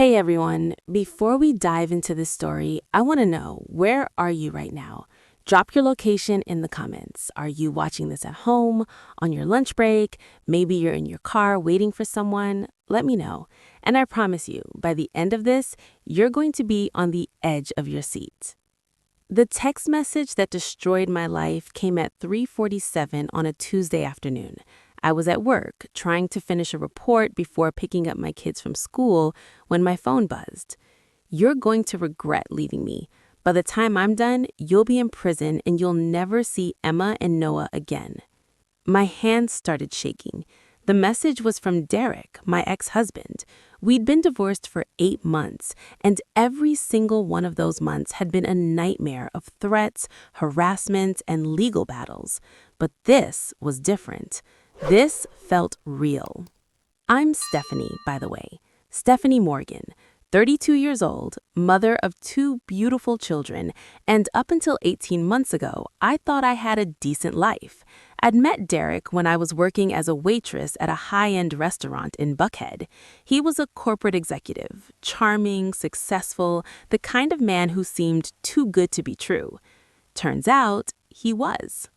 Hey everyone, before we dive into this story, I want to know, where are you right now? Drop your location in the comments. Are you watching this at home, on your lunch break? Maybe you're in your car waiting for someone? Let me know. And I promise you, by the end of this, you're going to be on the edge of your seat. The text message that destroyed my life came at 3:47 on a Tuesday afternoon. I was at work, trying to finish a report before picking up my kids from school when my phone buzzed. "You're going to regret leaving me. By the time I'm done, you'll be in prison and you'll never see Emma and Noah again." My hands started shaking. The message was from Derek, my ex-husband. We'd been divorced for 8 months, and every single one of those months had been a nightmare of threats, harassment, and legal battles. But this was different. This felt real. I'm Stehphanie, by the way. Stehphanie Morgan, 32 years old, mother of 2 beautiful children, and up until 18 months ago, I thought I had a decent life. I'd met Derek when I was working as a waitress at a high-end restaurant in Buckhead. He was a corporate executive, charming, successful, the kind of man who seemed too good to be true. Turns out, he was.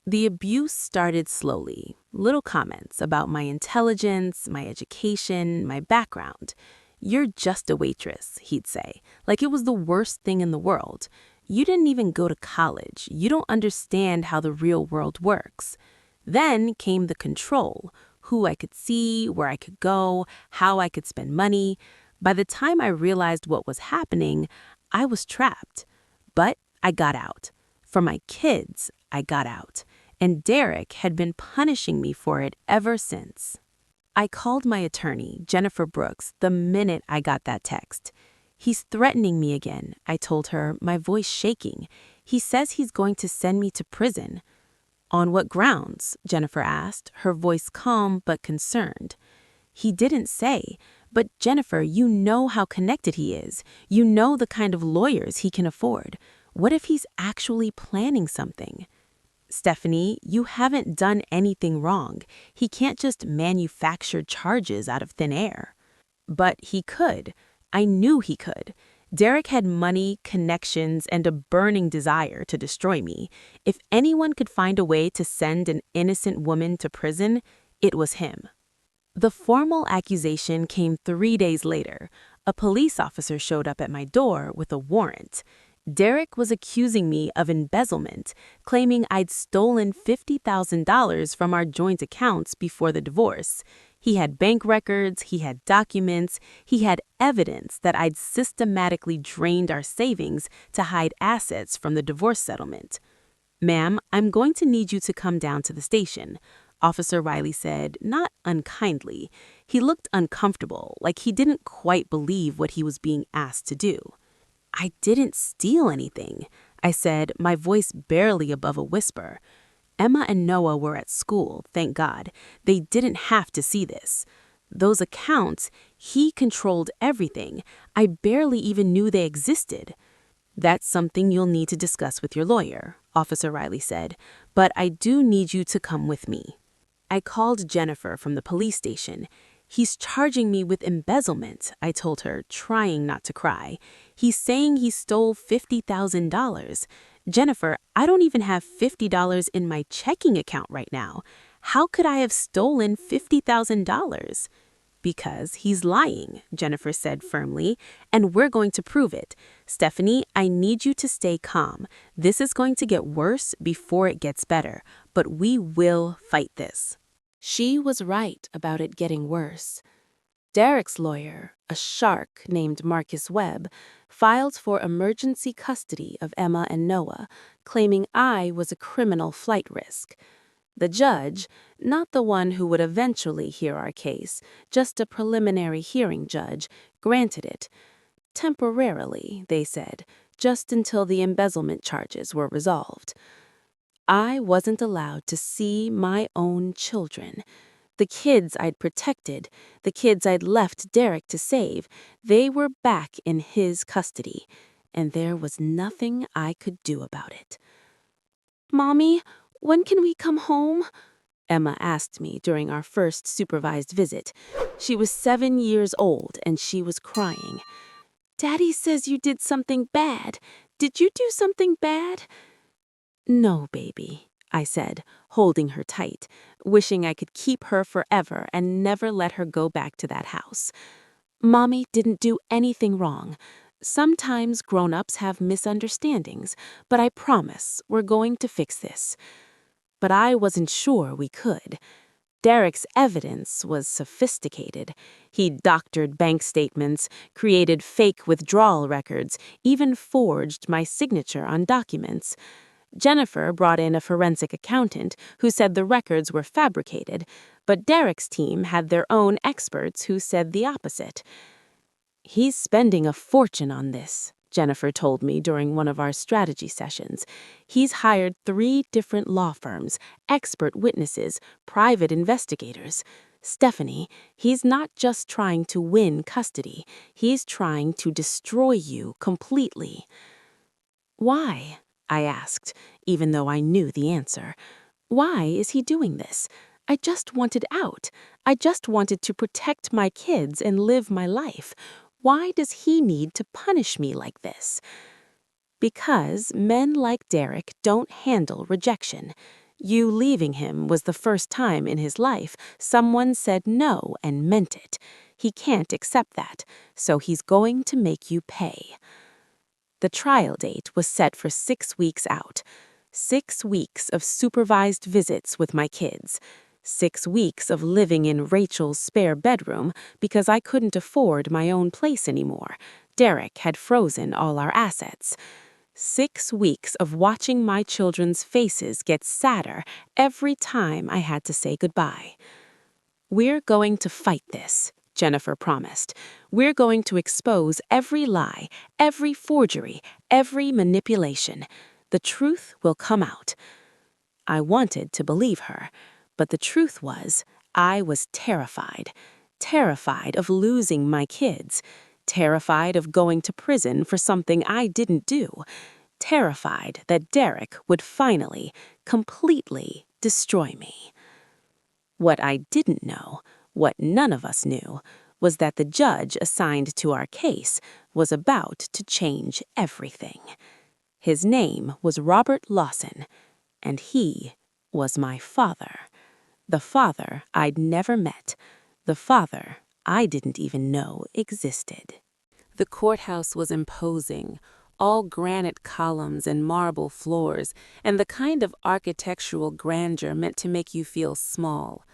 The abuse started slowly. Little comments about my intelligence, my education, my background. "You're just a waitress," he'd say, like it was the worst thing in the world. "You didn't even go to college. You don't understand how the real world works." Then came the control: who I could see, where I could go, how I could spend money. By the time I realized what was happening, I was trapped. But I got out. For my kids, I got out. And Derek had been punishing me for it ever since. I called my attorney, Jennifer Brooks, the minute I got that text. "He's threatening me again," I told her, my voice shaking. "He says he's going to send me to prison." "On what grounds?" Jennifer asked, her voice calm but concerned. "He didn't say. But Jennifer, you know how connected he is. You know the kind of lawyers he can afford. What if he's actually planning something?" "Stehphanie, you haven't done anything wrong. He can't just manufacture charges out of thin air." But he could. I knew he could. Derek had money, connections, and a burning desire to destroy me. If anyone could find a way to send an innocent woman to prison, it was him. The formal accusation came 3 days later. A police officer showed up at my door with a warrant. Derek was accusing me of embezzlement, claiming I'd stolen $50,000 from our joint accounts before the divorce. He had bank records, he had documents, he had evidence that I'd systematically drained our savings to hide assets from the divorce settlement. "Ma'am, I'm going to need you to come down to the station," Officer Riley said, not unkindly. He looked uncomfortable, like he didn't quite believe what he was being asked to do. "I didn't steal anything," I said, my voice barely above a whisper. "Emma and Noah were at school, thank God. They didn't have to see this. Those accounts, he controlled everything. I barely even knew they existed." "That's something you'll need to discuss with your lawyer," Officer Riley said, "but I do need you to come with me." I called Jennifer from the police station. "He's charging me with embezzlement," I told her, trying not to cry. "He's saying he stole $50,000. Jennifer, I don't even have $50 in my checking account right now. How could I have stolen $50,000? "Because he's lying," Jennifer said firmly, "and we're going to prove it. Stehphanie, I need you to stay calm. This is going to get worse before it gets better, but we will fight this." She was right about it getting worse. Derek's lawyer, a shark named Marcus Webb, filed for emergency custody of Emma and Noah, claiming I was a criminal flight risk. The judge, not the one who would eventually hear our case, just a preliminary hearing judge, granted it. Temporarily, they said, just until the embezzlement charges were resolved. I wasn't allowed to see my own children. The kids I'd protected, the kids I'd left Derek to save, they were back in his custody, and there was nothing I could do about it. "Mommy, when can we come home?" Emma asked me during our first supervised visit. She was 7 years old and she was crying. "Daddy says you did something bad. Did you do something bad?" "No, baby," I said, holding her tight, wishing I could keep her forever and never let her go back to that house. "Mommy didn't do anything wrong. Sometimes grown-ups have misunderstandings, but I promise we're going to fix this." But I wasn't sure we could. Derek's evidence was sophisticated. He doctored bank statements, created fake withdrawal records, even forged my signature on documents. Jennifer brought in a forensic accountant who said the records were fabricated, but Derek's team had their own experts who said the opposite. "He's spending a fortune on this," Jennifer told me during one of our strategy sessions. "He's hired 3 different law firms, expert witnesses, private investigators. Stehphanie, he's not just trying to win custody, he's trying to destroy you completely." "Why?" I asked, even though I knew the answer. "Why is he doing this? I just wanted out. I just wanted to protect my kids and live my life. Why does he need to punish me like this?" "Because men like Derek don't handle rejection. You leaving him was the first time in his life someone said no and meant it. He can't accept that, so he's going to make you pay." The trial date was set for 6 weeks out. 6 weeks of supervised visits with my kids. 6 weeks of living in Rachel's spare bedroom because I couldn't afford my own place anymore. Derek had frozen all our assets. 6 weeks of watching my children's faces get sadder every time I had to say goodbye. "We're going to fight this," Jennifer promised. "We're going to expose every lie, every forgery, every manipulation. The truth will come out." I wanted to believe her, but the truth was, I was terrified. Terrified of losing my kids. Terrified of going to prison for something I didn't do. Terrified that Derek would finally, completely destroy me. What I didn't know, what none of us knew, was that the judge assigned to our case was about to change everything. His name was Robert Lawson, and he was my father. The father I'd never met. The father I didn't even know existed. The courthouse was imposing, all granite columns and marble floors, and the kind of architectural grandeur meant to make you feel small.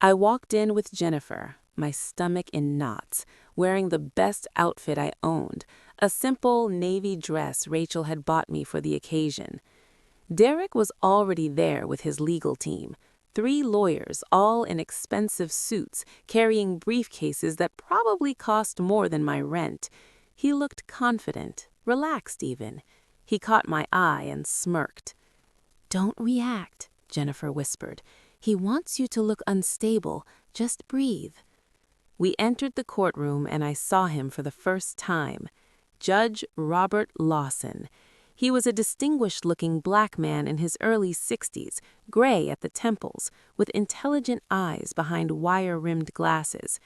I walked in with Jennifer, my stomach in knots, wearing the best outfit I owned, a simple navy dress Rachel had bought me for the occasion. Derek was already there with his legal team, 3 lawyers, all in expensive suits, carrying briefcases that probably cost more than my rent. He looked confident, relaxed even. He caught my eye and smirked. "Don't react," Jennifer whispered. "He wants you to look unstable. Just breathe." We entered the courtroom and I saw him for the first time. Judge Robert Lawson. He was a distinguished-looking black man in his early 60s, gray at the temples, with intelligent eyes behind wire-rimmed glasses.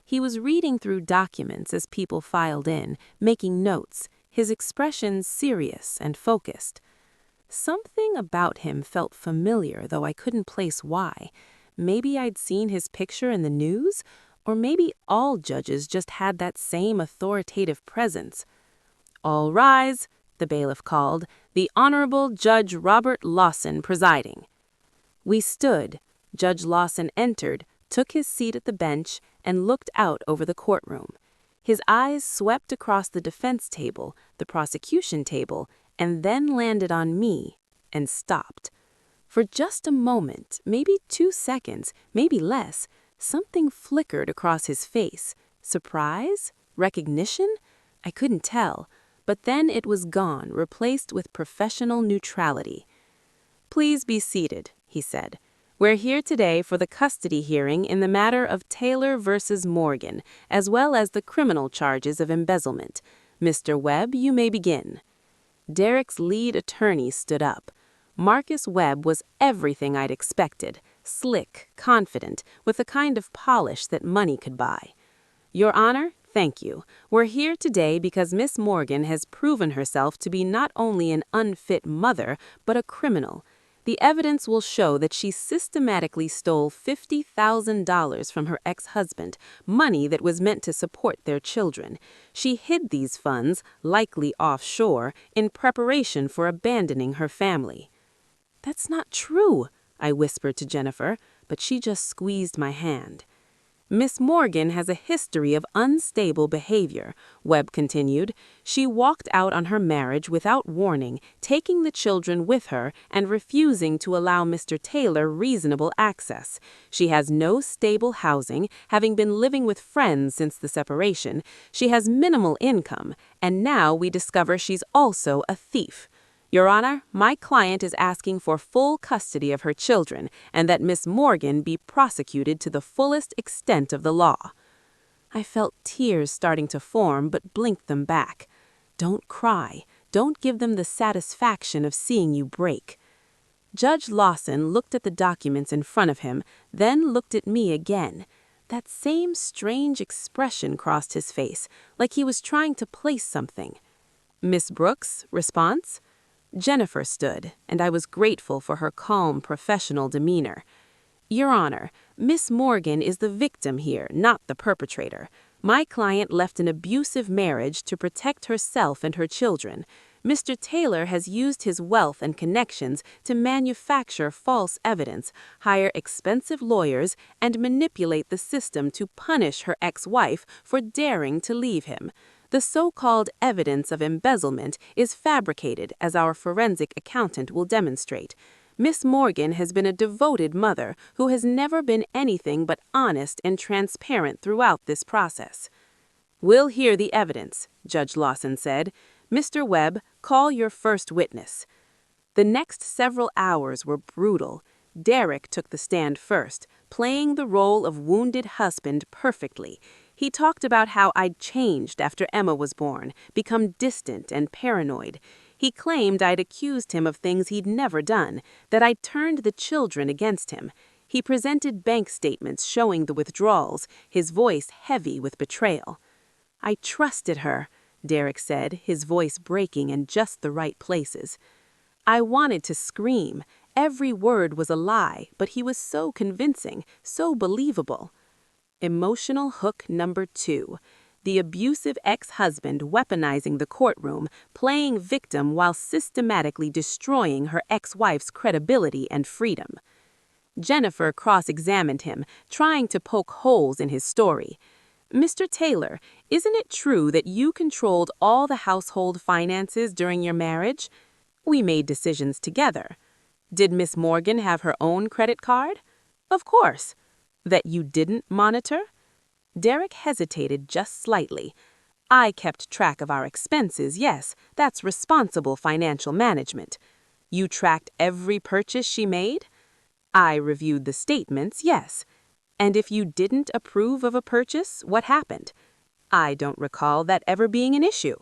He was reading through documents as people filed in, making notes, his expression serious and focused. Something about him felt familiar, though I couldn't place why. Maybe I'd seen his picture in the news, or maybe all judges just had that same authoritative presence. "All rise," the bailiff called, "the Honorable Judge Robert Lawson presiding." We stood. Judge Lawson entered, took his seat at the bench, and looked out over the courtroom. His eyes swept across the defense table, the prosecution table, and then landed on me and stopped. For just a moment, maybe 2 seconds, maybe less, something flickered across his face. Surprise? Recognition? I couldn't tell. But then it was gone, replaced with professional neutrality. "Please be seated," he said. "We're here today for the custody hearing in the matter of Taylor versus Morgan, as well as the criminal charges of embezzlement. Mr. Webb, you may begin." Derek's lead attorney stood up. Marcus Webb was everything I'd expected, slick, confident, with the kind of polish that money could buy. Your Honor, thank you. We're here today because Miss Morgan has proven herself to be not only an unfit mother, but a criminal. The evidence will show that she systematically stole $50,000 from her ex-husband, money that was meant to support their children. She hid these funds, likely offshore, in preparation for abandoning her family. "That's not true," I whispered to Jennifer, but she just squeezed my hand. "Miss Morgan has a history of unstable behavior," Webb continued. "She walked out on her marriage without warning, taking the children with her and refusing to allow Mr. Taylor reasonable access. She has no stable housing, having been living with friends since the separation. She has minimal income, and now we discover she's also a thief. Your Honor, my client is asking for full custody of her children and that Miss Morgan be prosecuted to the fullest extent of the law." I felt tears starting to form but blinked them back. Don't cry. Don't give them the satisfaction of seeing you break. Judge Lawson looked at the documents in front of him, then looked at me again. That same strange expression crossed his face, like he was trying to place something. "Miss Brooks, response?" Jennifer stood, and I was grateful for her calm, professional demeanor. "Your Honor, Miss Morgan is the victim here, not the perpetrator. My client left an abusive marriage to protect herself and her children. Mr. Taylor has used his wealth and connections to manufacture false evidence, hire expensive lawyers, and manipulate the system to punish her ex-wife for daring to leave him. The so-called evidence of embezzlement is fabricated, as our forensic accountant will demonstrate. Miss Morgan has been a devoted mother who has never been anything but honest and transparent throughout this process." "We'll hear the evidence," Judge Lawson said. "Mr. Webb, call your first witness." The next several hours were brutal. Derek took the stand first, playing the role of wounded husband perfectly. He talked about how I'd changed after Emma was born, become distant and paranoid. He claimed I'd accused him of things he'd never done, that I'd turned the children against him. He presented bank statements showing the withdrawals, his voice heavy with betrayal. "I trusted her," Derek said, his voice breaking in just the right places. I wanted to scream. Every word was a lie, but he was so convincing, so believable. Emotional hook number 2. The abusive ex-husband weaponizing the courtroom, playing victim while systematically destroying her ex-wife's credibility and freedom. Jennifer cross-examined him, trying to poke holes in his story. "Mr. Taylor, isn't it true that you controlled all the household finances during your marriage? We made decisions together. Did Miss Morgan have her own credit card? Of course. That you didn't monitor?" Derek hesitated just slightly. "I kept track of our expenses, yes, that's responsible financial management. You tracked every purchase she made?" "I reviewed the statements, yes." "And if you didn't approve of a purchase, what happened?" "I don't recall that ever being an issue."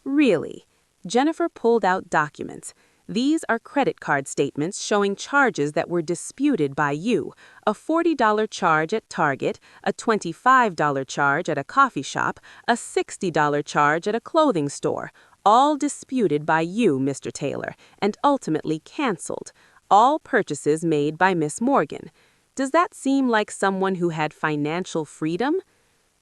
"Really?" Jennifer pulled out documents. "These are credit card statements showing charges that were disputed by you. A $40 charge at Target, a $25 charge at a coffee shop, a $60 charge at a clothing store. All disputed by you, Mr. Taylor, and ultimately canceled. All purchases made by Miss Morgan. Does that seem like someone who had financial freedom?"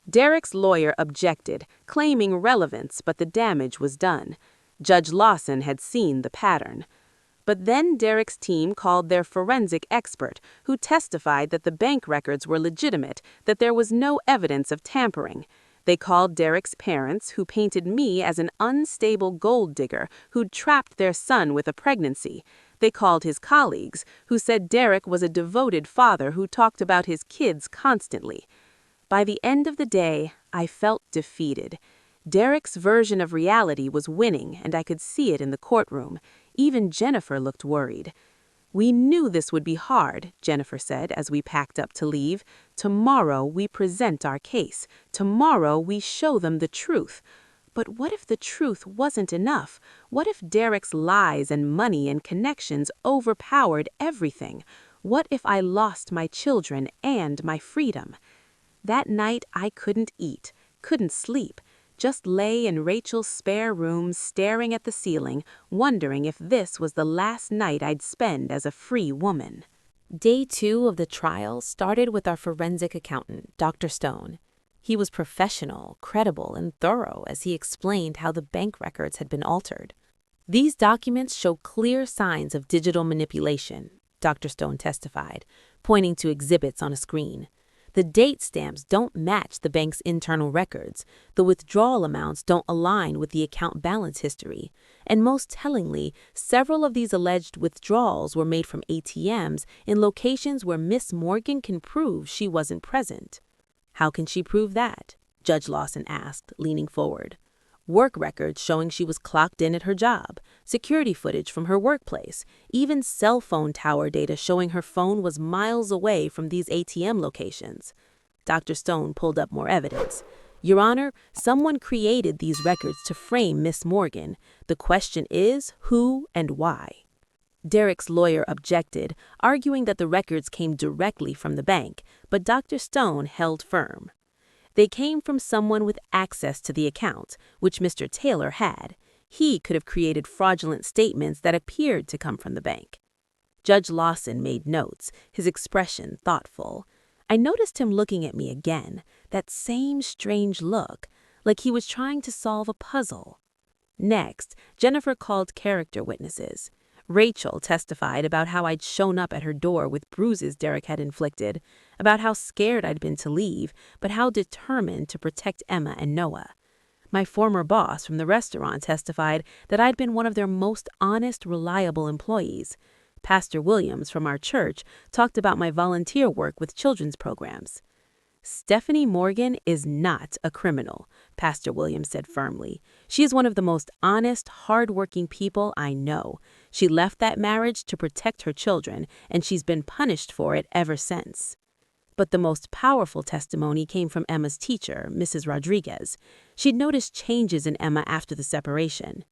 Derek's lawyer objected, claiming relevance, but the damage was done. Judge Lawson had seen the pattern. But then Derek's team called their forensic expert, who testified that the bank records were legitimate, that there was no evidence of tampering. They called Derek's parents, who painted me as an unstable gold digger who'd trapped their son with a pregnancy. They called his colleagues, who said Derek was a devoted father who talked about his kids constantly. By the end of the day, I felt defeated. Derek's version of reality was winning, and I could see it in the courtroom. Even Jennifer looked worried. "We knew this would be hard," Jennifer said as we packed up to leave. "Tomorrow we present our case. Tomorrow we show them the truth." But what if the truth wasn't enough? What if Derek's lies and money and connections overpowered everything? What if I lost my children and my freedom? That night I couldn't eat, couldn't sleep, just lay in Rachel's spare room staring at the ceiling, wondering if this was the last night I'd spend as a free woman. Day 2 of the trial started with our forensic accountant, Dr. Stone. He was professional, credible, and thorough as he explained how the bank records had been altered. These documents show clear signs of digital manipulation, Dr. Stone testified, pointing to exhibits on a screen. The date stamps don't match the bank's internal records, the withdrawal amounts don't align with the account balance history, and most tellingly, several of these alleged withdrawals were made from ATMs in locations where Miss Morgan can prove she wasn't present. How can she prove that? Judge Lawson asked, leaning forward. Work records showing she was clocked in at her job, security footage from her workplace, even cell phone tower data showing her phone was miles away from these ATM locations. Dr. Stone pulled up more evidence. Your Honor, someone created these records to frame Miss Morgan. The question is, who and why? Derek's lawyer objected, arguing that the records came directly from the bank, but Dr. Stone held firm. They came from someone with access to the account, which Mr. Taylor had. He could have created fraudulent statements that appeared to come from the bank. Judge Lawson made notes, his expression thoughtful. I noticed him looking at me again, that same strange look, like he was trying to solve a puzzle. Next, Jennifer called character witnesses. Rachel testified about how I'd shown up at her door with bruises Derek had inflicted, about how scared I'd been to leave, but how determined to protect Emma and Noah. My former boss from the restaurant testified that I'd been one of their most honest, reliable employees. Pastor Williams from our church talked about my volunteer work with children's programs. Stehphanie Morgan is not a criminal, Pastor Williams said firmly. She is one of the most honest, hard-working people I know. She left that marriage to protect her children, and she's been punished for it ever since. But the most powerful testimony came from Emma's teacher, Mrs. Rodriguez. She'd noticed changes in Emma after the separation.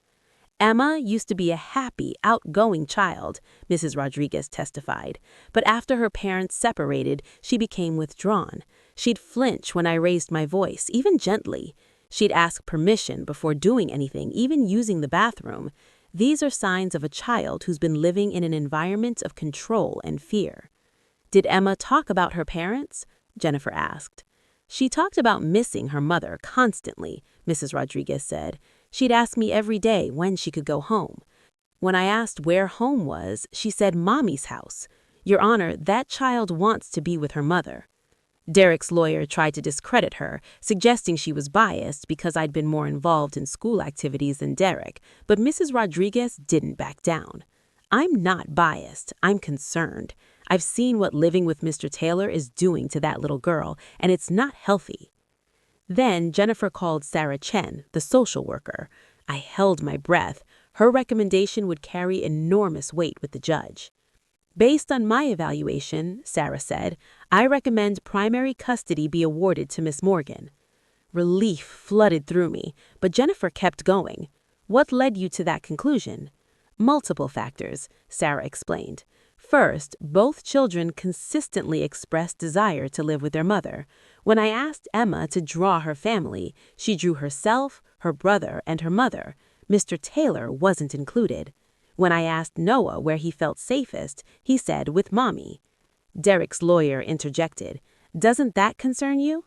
Emma used to be a happy, outgoing child, Mrs. Rodriguez testified, but after her parents separated, she became withdrawn. She'd flinch when I raised my voice, even gently. She'd ask permission before doing anything, even using the bathroom. These are signs of a child who's been living in an environment of control and fear. Did Emma talk about her parents? Jennifer asked. She talked about missing her mother constantly, Mrs. Rodriguez said. She'd ask me every day when she could go home. When I asked where home was, she said Mommy's house. Your Honor, that child wants to be with her mother. Derek's lawyer tried to discredit her, suggesting she was biased because I'd been more involved in school activities than Derek, but Mrs. Rodriguez didn't back down. I'm not biased, I'm concerned. I've seen what living with Mr. Taylor is doing to that little girl, and it's not healthy. Then Jennifer called Sarah Chen, the social worker. I held my breath. Her recommendation would carry enormous weight with the judge. Based on my evaluation, Sarah said, I recommend primary custody be awarded to Miss Morgan. Relief flooded through me, but Jennifer kept going. What led you to that conclusion? Multiple factors, Sarah explained. First, both children consistently expressed desire to live with their mother. When I asked Emma to draw her family, she drew herself, her brother, and her mother. Mr. Taylor wasn't included. When I asked Noah where he felt safest, he said with Mommy. Derek's lawyer interjected. Doesn't that concern you?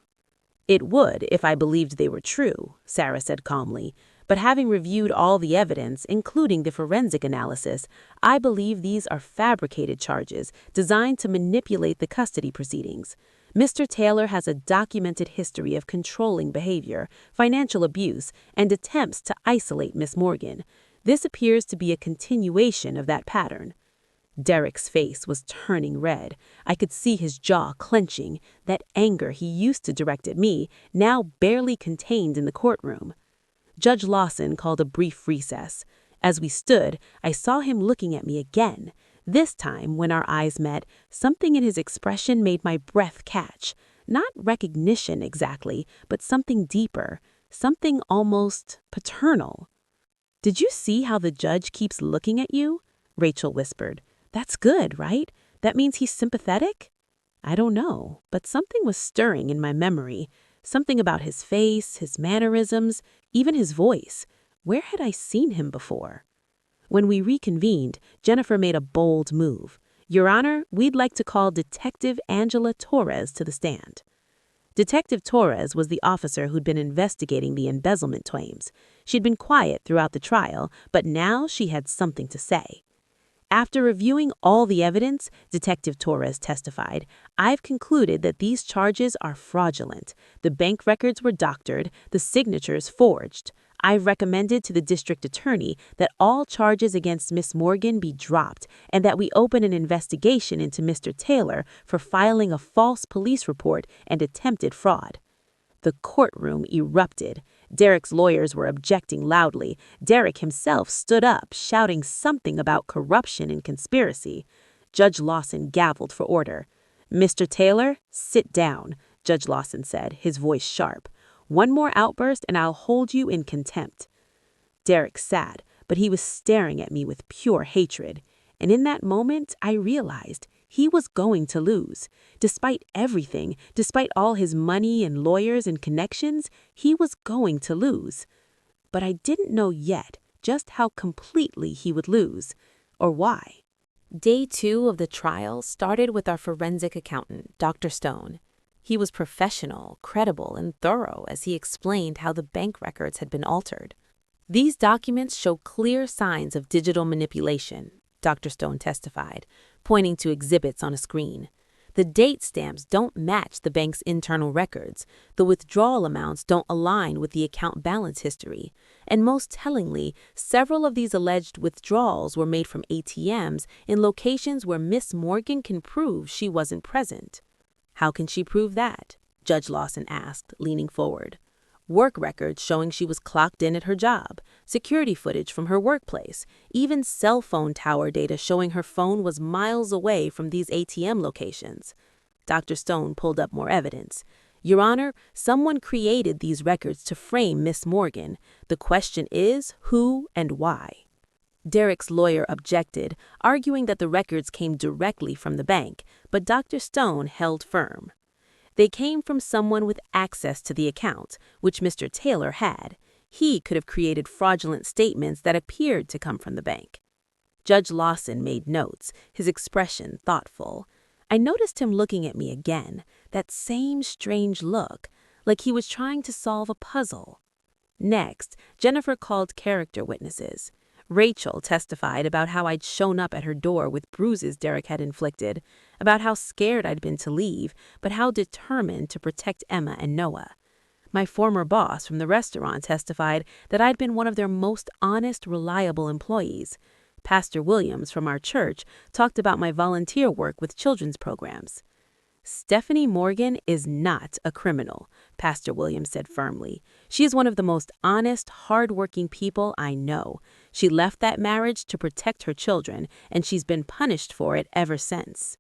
It would if I believed they were true, Sarah said calmly. But having reviewed all the evidence, including the forensic analysis, I believe these are fabricated charges designed to manipulate the custody proceedings. Mr. Taylor has a documented history of controlling behavior, financial abuse, and attempts to isolate Miss Morgan. This appears to be a continuation of that pattern. Derek's face was turning red. I could see his jaw clenching, that anger he used to direct at me, now barely contained in the courtroom. Judge Lawson called a brief recess. As we stood, I saw him looking at me again. This time, when our eyes met, something in his expression made my breath catch. Not recognition exactly, but something deeper, something almost paternal. Did you see how the judge keeps looking at you? Rachel whispered. That's good, right? That means he's sympathetic? I don't know, but something was stirring in my memory. Something about his face, his mannerisms, even his voice. Where had I seen him before? When we reconvened, Jennifer made a bold move. Your Honor, we'd like to call Detective Angela Torres to the stand. Detective Torres was the officer who'd been investigating the embezzlement claims. She'd been quiet throughout the trial, but now she had something to say. After reviewing all the evidence, Detective Torres testified, I've concluded that these charges are fraudulent. The bank records were doctored, the signatures forged. I've recommended to the district attorney that all charges against Miss Morgan be dropped and that we open an investigation into Mr. Taylor for filing a false police report and attempted fraud. The courtroom erupted. Derek's lawyers were objecting loudly. Derek himself stood up, shouting something about corruption and conspiracy. Judge Lawson gavelled for order. Mr. Taylor, sit down, Judge Lawson said, his voice sharp. One more outburst and I'll hold you in contempt. Derek sat, but he was staring at me with pure hatred. And in that moment, I realized he was going to lose. Despite everything, despite all his money and lawyers and connections, he was going to lose. But I didn't know yet just how completely he would lose, or why. Day 2 of the trial started with our forensic accountant, Dr. Stone. He was professional, credible, and thorough as he explained how the bank records had been altered. These documents show clear signs of digital manipulation, Dr. Stone testified, pointing to exhibits on a screen. The date stamps don't match the bank's internal records. The withdrawal amounts don't align with the account balance history. And most tellingly, several of these alleged withdrawals were made from ATMs in locations where Miss Morgan can prove she wasn't present. How can she prove that? Judge Lawson asked, leaning forward. Work records showing she was clocked in at her job, security footage from her workplace, even cell phone tower data showing her phone was miles away from these ATM locations. Dr. Stone pulled up more evidence. Your Honor, someone created these records to frame Miss Morgan. The question is, who and why? Derek's lawyer objected, arguing that the records came directly from the bank, but Dr. Stone held firm. They came from someone with access to the account, which Mr. Taylor had. He could have created fraudulent statements that appeared to come from the bank. Judge Lawson made notes, his expression thoughtful. I noticed him looking at me again, that same strange look, like he was trying to solve a puzzle. Next, Jennifer called character witnesses. Rachel testified about how I'd shown up at her door with bruises Derek had inflicted, about how scared I'd been to leave, but how determined to protect Emma and Noah. My former boss from the restaurant testified that I'd been one of their most honest, reliable employees. Pastor Williams from our church talked about my volunteer work with children's programs. Stehphanie Morgan is not a criminal, Pastor Williams said firmly. She is one of the most honest, hard-working people I know. She left that marriage to protect her children, and she's been punished for it ever since.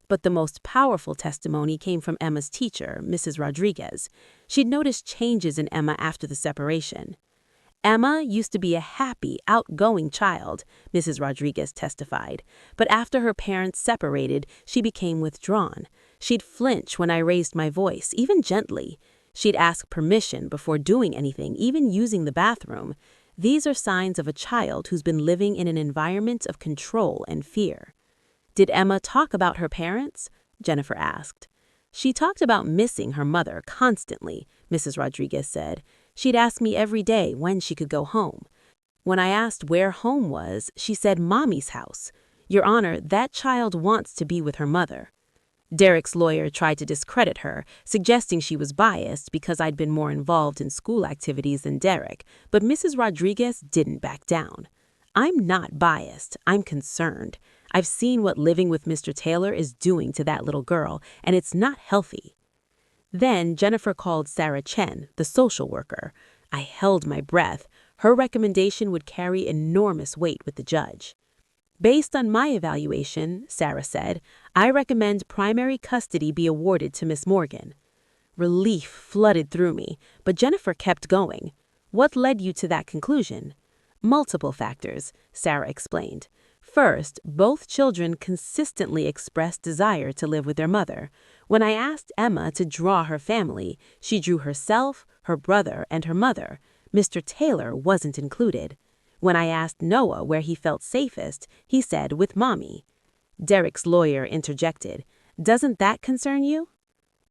But the most powerful testimony came from Emma's teacher, Mrs. Rodriguez. She'd noticed changes in Emma after the separation. Emma used to be a happy, outgoing child, Mrs. Rodriguez testified, but after her parents separated, she became withdrawn. She'd flinch when I raised my voice, even gently. She'd ask permission before doing anything, even using the bathroom. These are signs of a child who's been living in an environment of control and fear. Did Emma talk about her parents? Jennifer asked. She talked about missing her mother constantly, Mrs. Rodriguez said. She'd ask me every day when she could go home. When I asked where home was, she said Mommy's house. Your Honor, that child wants to be with her mother. Derek's lawyer tried to discredit her, suggesting she was biased because I'd been more involved in school activities than Derek, but Mrs. Rodriguez didn't back down. I'm not biased, I'm concerned. I've seen what living with Mr. Taylor is doing to that little girl, and it's not healthy. Then Jennifer called Sarah Chen, the social worker. I held my breath. Her recommendation would carry enormous weight with the judge. Based on my evaluation, Sarah said, I recommend primary custody be awarded to Miss Morgan. Relief flooded through me, but Jennifer kept going. What led you to that conclusion? Multiple factors, Sarah explained. First, both children consistently expressed desire to live with their mother. When I asked Emma to draw her family, she drew herself, her brother, and her mother. Mr. Taylor wasn't included. When I asked Noah where he felt safest, he said with Mommy. Derek's lawyer interjected. Doesn't that concern you?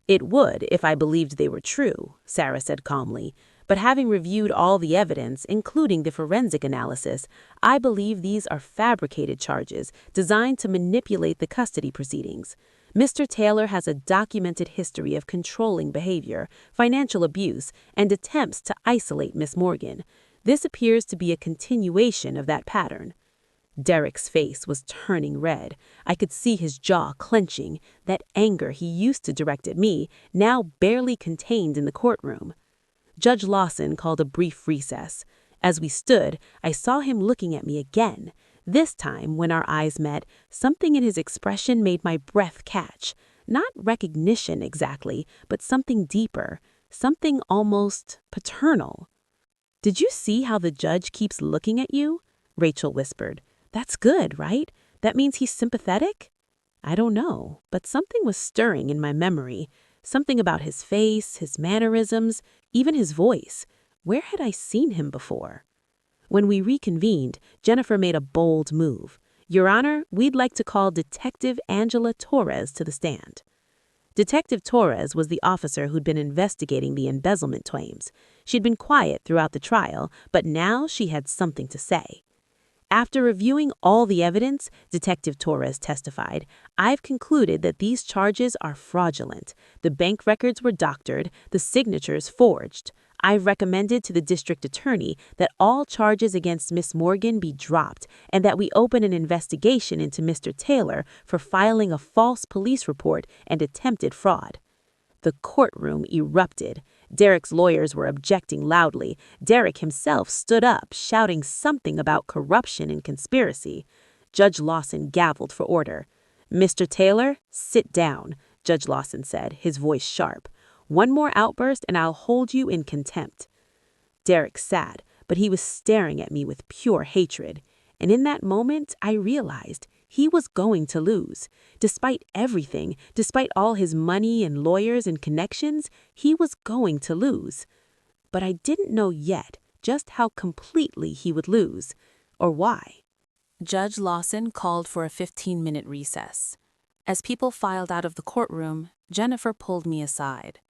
It would if I believed they were true, Sarah said calmly. But having reviewed all the evidence, including the forensic analysis, I believe these are fabricated charges designed to manipulate the custody proceedings. Mr. Taylor has a documented history of controlling behavior, financial abuse, and attempts to isolate Miss Morgan. This appears to be a continuation of that pattern. Derek's face was turning red. I could see his jaw clenching. That anger he used to direct at me, now barely contained in the courtroom. Judge Lawson called a brief recess. As we stood, I saw him looking at me again. This time, when our eyes met, something in his expression made my breath catch. Not recognition exactly, but something deeper, something almost paternal. "Did you see how the judge keeps looking at you?" Rachel whispered. "That's good, right? That means he's sympathetic?" I don't know, but something was stirring in my memory. Something about his face, his mannerisms, even his voice. Where had I seen him before? When we reconvened, Jennifer made a bold move. "Your Honor, we'd like to call Detective Angela Torres to the stand." Detective Torres was the officer who'd been investigating the embezzlement claims. She'd been quiet throughout the trial, but now she had something to say. After reviewing all the evidence, Detective Torres testified, I've concluded that these charges are fraudulent. The bank records were doctored, the signatures forged. I've recommended to the district attorney that all charges against Miss Morgan be dropped and that we open an investigation into Mr. Taylor for filing a false police report and attempted fraud. The courtroom erupted. Derek's lawyers were objecting loudly. Derek himself stood up, shouting something about corruption and conspiracy. Judge Lawson gavelled for order. "Mr. Taylor, sit down," Judge Lawson said, his voice sharp. "One more outburst and I'll hold you in contempt." Derek sat, but he was staring at me with pure hatred. And in that moment, I realized he was going to lose. Despite everything, despite all his money and lawyers and connections, he was going to lose. But I didn't know yet just how completely he would lose, or why. Judge Lawson called for a 15-minute recess. As people filed out of the courtroom, Jennifer pulled me aside.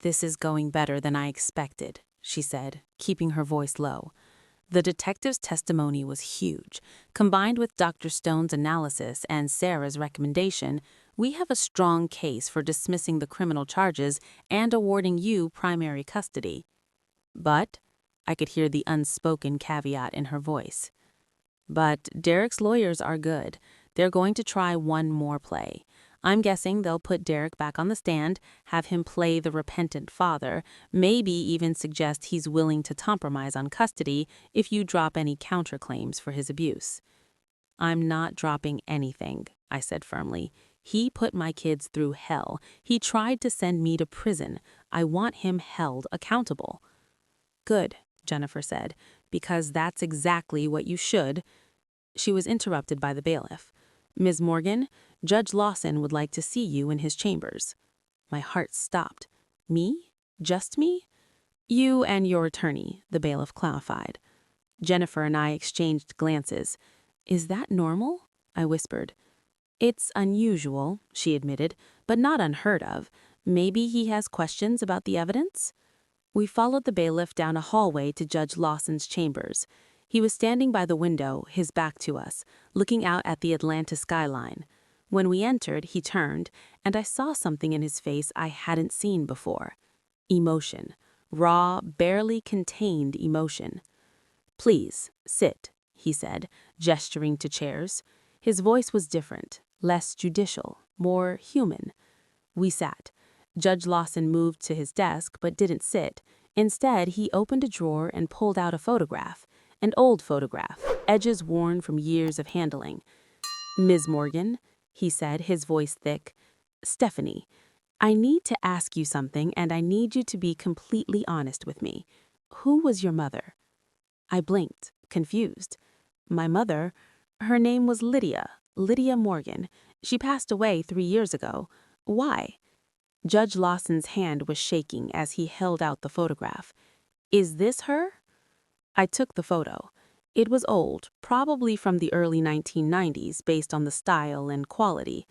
"This is going better than I expected," she said, keeping her voice low. The detective's testimony was huge. Combined with Dr. Stone's analysis and Sarah's recommendation, we have a strong case for dismissing the criminal charges and awarding you primary custody. But, I could hear the unspoken caveat in her voice. But Derek's lawyers are good. They're going to try one more play. I'm guessing they'll put Derek back on the stand, have him play the repentant father, maybe even suggest he's willing to compromise on custody if you drop any counterclaims for his abuse. "I'm not dropping anything," I said firmly. "He put my kids through hell. He tried to send me to prison. I want him held accountable." "Good," Jennifer said, "because that's exactly what you should." She was interrupted by the bailiff. "Ms. Morgan, Judge Lawson would like to see you in his chambers." My heart stopped. "Me? Just me?" "You and your attorney," the bailiff clarified. Jennifer and I exchanged glances. "Is that normal?" I whispered. "It's unusual," she admitted, "but not unheard of. Maybe he has questions about the evidence?" We followed the bailiff down a hallway to Judge Lawson's chambers. He was standing by the window, his back to us, looking out at the Atlanta skyline. When we entered, he turned, and I saw something in his face I hadn't seen before. Emotion. Raw, barely contained emotion. "Please, sit," he said, gesturing to chairs. His voice was different, less judicial, more human. We sat. Judge Lawson moved to his desk but didn't sit. Instead, he opened a drawer and pulled out a photograph. An old photograph, edges worn from years of handling. "Ms. Morgan," he said, his voice thick. "Stehphanie, I need to ask you something, and I need you to be completely honest with me. Who was your mother?" I blinked, confused. "My mother? Her name was Lydia Morgan. She passed away 3 years ago. Why? Judge Lawson's hand was shaking as he held out the photograph. Is this her? I took the photo. It was old, probably from the early 1990s based on the style and quality.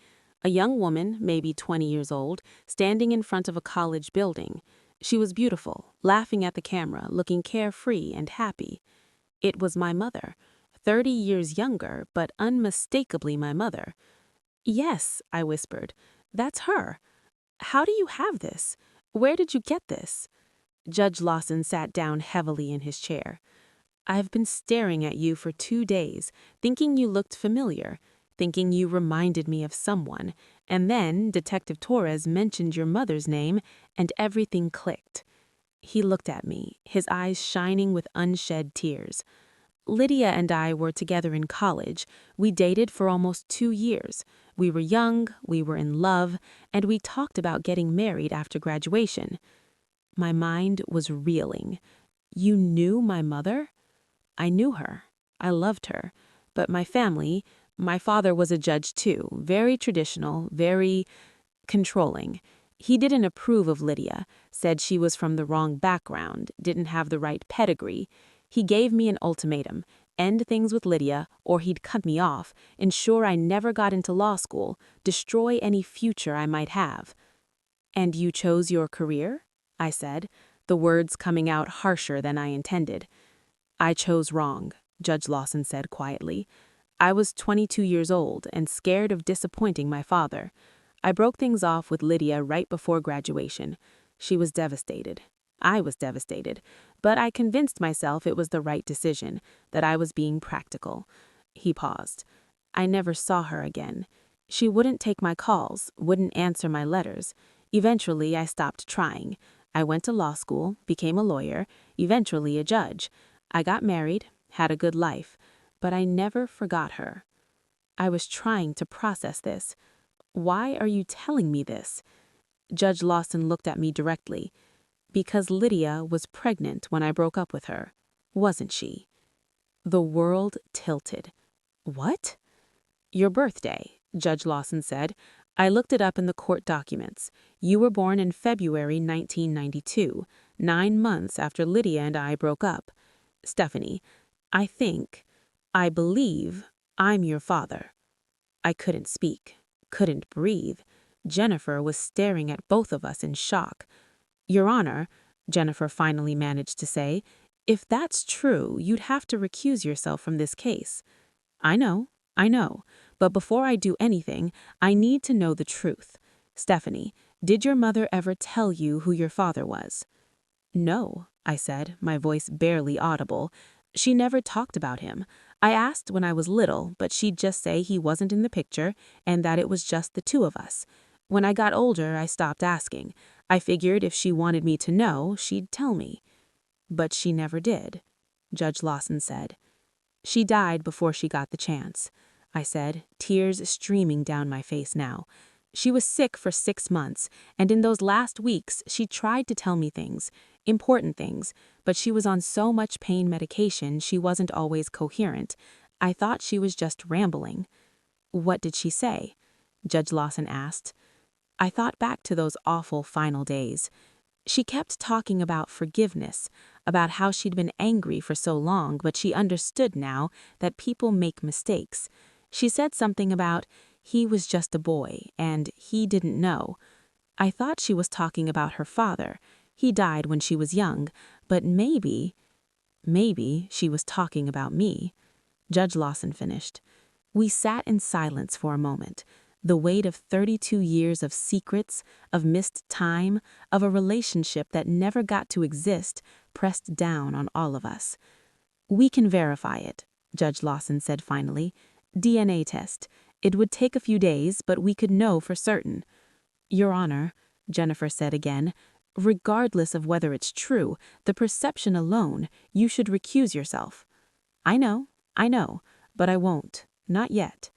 A young woman, maybe 20 years old, standing in front of a college building. She was beautiful, laughing at the camera, looking carefree and happy. It was my mother, 30 years younger, but unmistakably my mother. Yes, I whispered, that's her. How do you have this? Where did you get this? Judge Lawson sat down heavily in his chair. I've been staring at you for 2 days, thinking you looked familiar, thinking you reminded me of someone, and then Detective Torres mentioned your mother's name, and everything clicked. He looked at me, his eyes shining with unshed tears. Lydia and I were together in college. We dated for almost 2 years. We were young, we were in love, and we talked about getting married after graduation. My mind was reeling. You knew my mother? I knew her. I loved her. But my father was a judge too, very traditional, very controlling. He didn't approve of Lydia, said she was from the wrong background, didn't have the right pedigree. He gave me an ultimatum: end things with Lydia, or he'd cut me off, ensure I never got into law school, destroy any future I might have. And you chose your career? I said, the words coming out harsher than I intended. I chose wrong, Judge Lawson said quietly. I was 22 years old and scared of disappointing my father. I broke things off with Lydia right before graduation. She was devastated. I was devastated, but I convinced myself it was the right decision, that I was being practical. He paused. I never saw her again. She wouldn't take my calls, wouldn't answer my letters. Eventually, I stopped trying. I went to law school, became a lawyer, eventually a judge. I got married, had a good life, but I never forgot her. I was trying to process this. Why are you telling me this? Judge Lawson looked at me directly. Because Lydia was pregnant when I broke up with her, wasn't she? The world tilted. What? Your birthday, Judge Lawson said. I looked it up in the court documents. You were born in February 1992, 9 months after Lydia and I broke up. Stehphanie, I believe I'm your father. I couldn't speak, couldn't breathe. Jennifer was staring at both of us in shock. Your Honor, Jennifer finally managed to say, if that's true, you'd have to recuse yourself from this case. I know, but before I do anything, I need to know the truth. Stehphanie, did your mother ever tell you who your father was? No, I said, my voice barely audible. She never talked about him. I asked when I was little, but she'd just say he wasn't in the picture and that it was just the two of us. When I got older, I stopped asking. I figured if she wanted me to know, she'd tell me. But she never did, Judge Lawson said. She died before she got the chance, I said, tears streaming down my face now. She was sick for 6 months, and in those last weeks, she tried to tell me things, important things, but she was on so much pain medication she wasn't always coherent. I thought she was just rambling. What did she say? Judge Lawson asked. I thought back to those awful final days. She kept talking about forgiveness, about how she'd been angry for so long, but she understood now that people make mistakes. She said something about he was just a boy and he didn't know. I thought she was talking about her father. He died when she was young, but maybe she was talking about me. Judge Lawson finished. We sat in silence for a moment. The weight of 32 years of secrets, of missed time, of a relationship that never got to exist, pressed down on all of us. We can verify it, Judge Lawson said finally. DNA test. It would take a few days, but we could know for certain. Your Honor, Jennifer said again, regardless of whether it's true, the perception alone, you should recuse yourself. I know, but I won't. Not yet.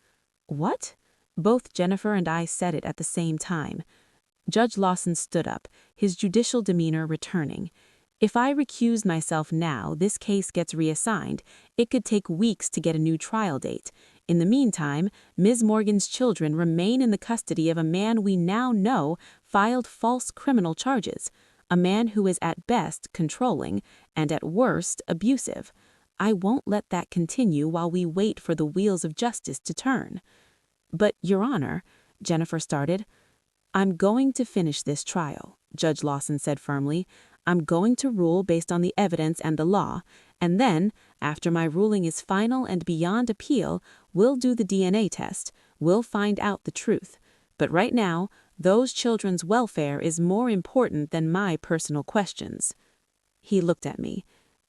What? Both Jennifer and I said it at the same time. Judge Lawson stood up, his judicial demeanor returning. If I recuse myself now, this case gets reassigned. It could take weeks to get a new trial date. In the meantime, Ms. Morgan's children remain in the custody of a man we now know filed false criminal charges, a man who is at best controlling and at worst abusive. I won't let that continue while we wait for the wheels of justice to turn." "But, Your Honor," Jennifer started. "I'm going to finish this trial," Judge Lawson said firmly. "I'm going to rule based on the evidence and the law, and then, after my ruling is final and beyond appeal, we'll do the DNA test. We'll find out the truth. But right now, those children's welfare is more important than my personal questions." He looked at me.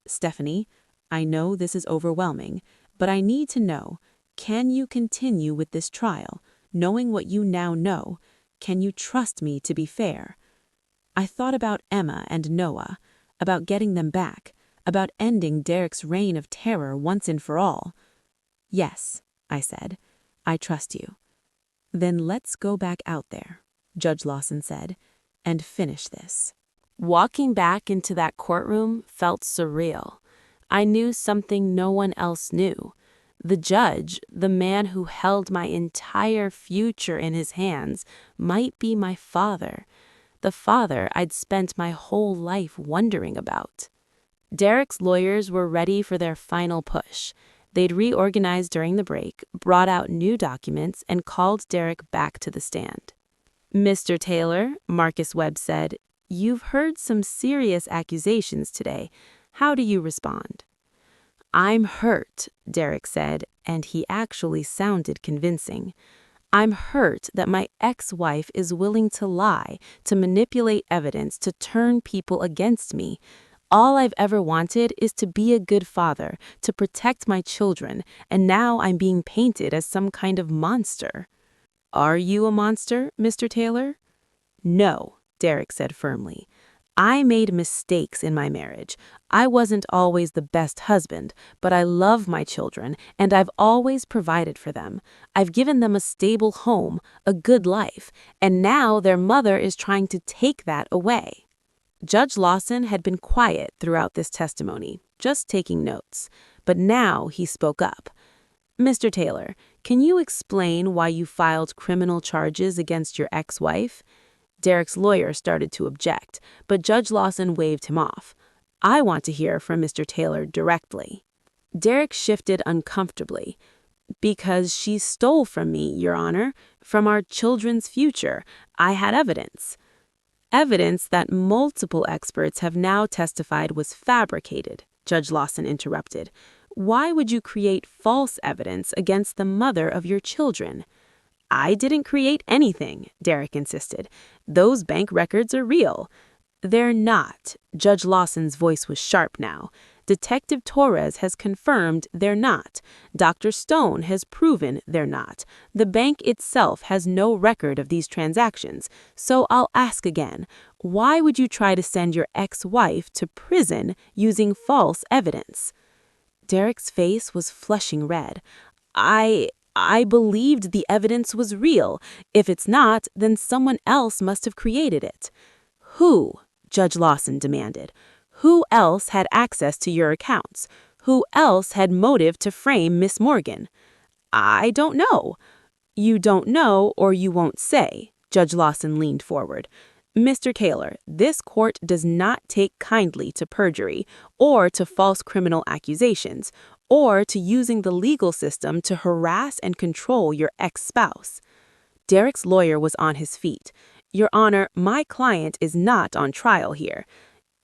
"Stehphanie, I know this is overwhelming, but I need to know, can you continue with this trial, knowing what you now know? Can you trust me to be fair?" I thought about Emma and Noah, about getting them back, about ending Derek's reign of terror once and for all. "Yes," I said, "I trust you." "Then let's go back out there," Judge Lawson said, "and finish this." Walking back into that courtroom felt surreal. I knew something no one else knew. The judge, the man who held my entire future in his hands, might be my father, the father I'd spent my whole life wondering about. Derek's lawyers were ready for their final push. They'd reorganized during the break, brought out new documents, and called Derek back to the stand. "Mr. Taylor," Marcus Webb said, "you've heard some serious accusations today. How do you respond?" "I'm hurt," Derek said, and he actually sounded convincing. "I'm hurt that my ex-wife is willing to lie, to manipulate evidence, to turn people against me. All I've ever wanted is to be a good father, to protect my children, and now I'm being painted as some kind of monster." "Are you a monster, Mr. Taylor?" "No," Derek said firmly. "I made mistakes in my marriage. I wasn't always the best husband, but I love my children, and I've always provided for them. I've given them a stable home, a good life, and now their mother is trying to take that away." Judge Lawson had been quiet throughout this testimony, just taking notes, but now he spoke up. "Mr. Taylor, can you explain why you filed criminal charges against your ex-wife?" Derek's lawyer started to object, but Judge Lawson waved him off. "I want to hear from Mr. Taylor directly." Derek shifted uncomfortably. "Because she stole from me, Your Honor, from our children's future. I had evidence." "Evidence that multiple experts have now testified was fabricated," Judge Lawson interrupted. "Why would you create false evidence against the mother of your children?" "I didn't create anything," Derek insisted. "Those bank records are real." "They're not." Judge Lawson's voice was sharp now. "Detective Torres has confirmed they're not. Dr. Stone has proven they're not. The bank itself has no record of these transactions. So I'll ask again, why would you try to send your ex-wife to prison using false evidence?" Derek's face was flushing red. I believed the evidence was real. If it's not, then someone else must have created it." "Who?" Judge Lawson demanded. "Who else had access to your accounts? Who else had motive to frame Miss Morgan?" "I don't know." "You don't know, or you won't say." Judge Lawson leaned forward. "Mr. Taylor, this court does not take kindly to perjury, or to false criminal accusations, or to using the legal system to harass and control your ex-spouse." Derek's lawyer was on his feet. "Your Honor, my client is not on trial here."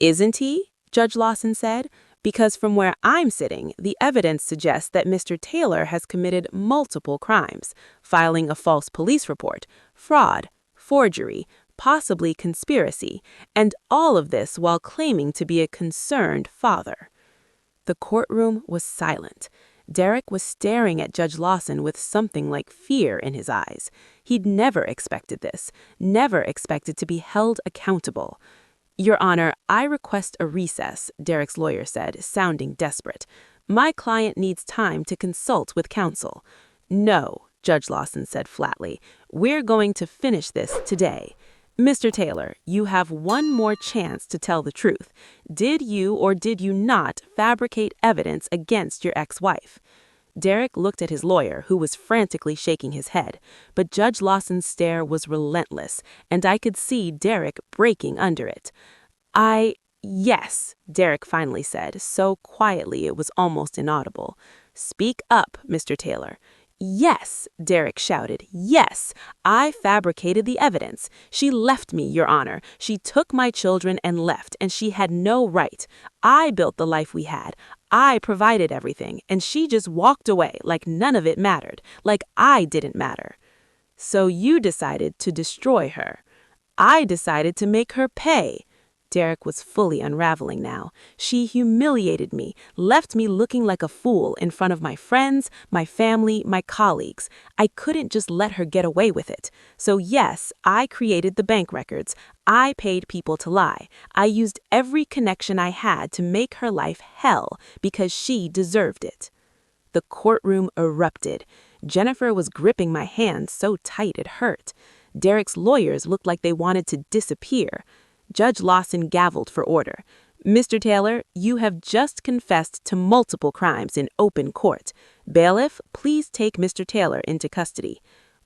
"Isn't he?" Judge Lawson said. "Because from where I'm sitting, the evidence suggests that Mr. Taylor has committed multiple crimes, filing a false police report, fraud, forgery, possibly conspiracy, and all of this while claiming to be a concerned father." The courtroom was silent. Derek was staring at Judge Lawson with something like fear in his eyes. He'd never expected this, never expected to be held accountable. "Your Honor, I request a recess," Derek's lawyer said, sounding desperate. "My client needs time to consult with counsel." "No," Judge Lawson said flatly. "We're going to finish this today. Mr. Taylor, you have one more chance to tell the truth. Did you or did you not fabricate evidence against your ex-wife?" Derek looked at his lawyer, who was frantically shaking his head, but Judge Lawson's stare was relentless, and I could see Derek breaking under it. Yes, Derek finally said, so quietly it was almost inaudible. Speak up, Mr. Taylor. Yes, Derek shouted. Yes, I fabricated the evidence. She left me, Your Honor. She took my children and left, and she had no right. I built the life we had. I provided everything, and she just walked away like none of it mattered, like I didn't matter. So you decided to destroy her. I decided to make her pay. Derek was fully unraveling now. She humiliated me, left me looking like a fool in front of my friends, my family, my colleagues. I couldn't just let her get away with it. So yes, I created the bank records. I paid people to lie. I used every connection I had to make her life hell because she deserved it. The courtroom erupted. Jennifer was gripping my hand so tight it hurt. Derek's lawyers looked like they wanted to disappear. Judge Lawson gavelled for order. Mr. Taylor, you have just confessed to multiple crimes in open court. Bailiff, please take Mr. Taylor into custody.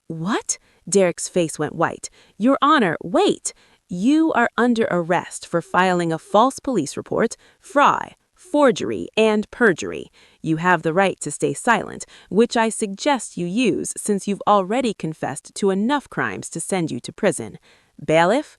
What? Derek's face went white. Your Honor, wait! You are under arrest for filing a false police report, fraud, forgery, and perjury. You have the right to stay silent, which I suggest you use since you've already confessed to enough crimes to send you to prison. Bailiff?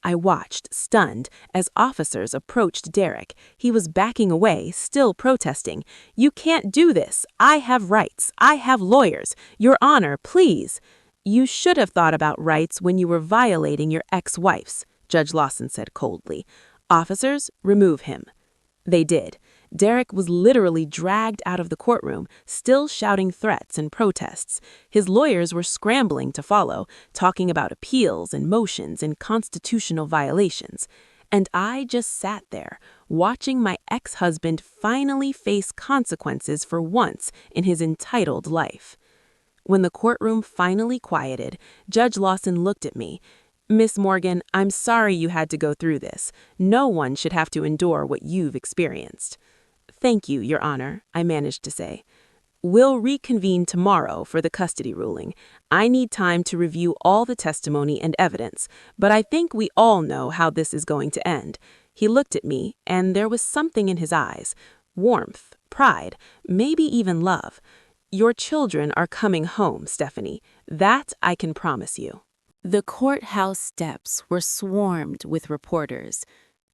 I watched, stunned, as officers approached Derek. He was backing away, still protesting. You can't do this. I have rights. I have lawyers. Your Honor, please. You should have thought about rights when you were violating your ex-wife's, Judge Lawson said coldly. Officers, remove him. They did. Derek was literally dragged out of the courtroom, still shouting threats and protests. His lawyers were scrambling to follow, talking about appeals and motions and constitutional violations. And I just sat there, watching my ex-husband finally face consequences for once in his entitled life. When the courtroom finally quieted, Judge Lawson looked at me. Miss Morgan, I'm sorry you had to go through this. No one should have to endure what you've experienced. Thank you, Your Honor, I managed to say. We'll reconvene tomorrow for the custody ruling. I need time to review all the testimony and evidence, but I think we all know how this is going to end. He looked at me, and there was something in his eyes. Warmth, pride, maybe even love. Your children are coming home, Stehphanie. That I can promise you. The courthouse steps were swarmed with reporters.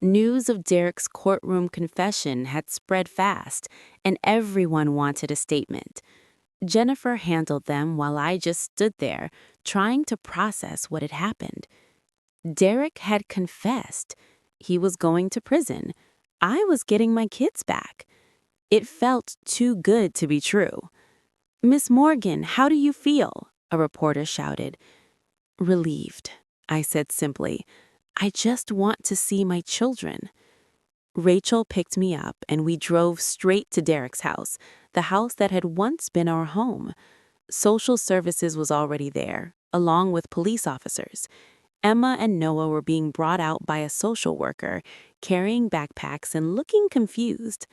News of Derek's courtroom confession had spread fast, and everyone wanted a statement. Jennifer handled them while I just stood there, trying to process what had happened. Derek had confessed. He was going to prison. I was getting my kids back. It felt too good to be true. Miss Morgan, how do you feel? A reporter shouted. Relieved, I said simply. I just want to see my children. Rachel picked me up and we drove straight to Derek's house, the house that had once been our home. Social services was already there, along with police officers. Emma and Noah were being brought out by a social worker, carrying backpacks and looking confused.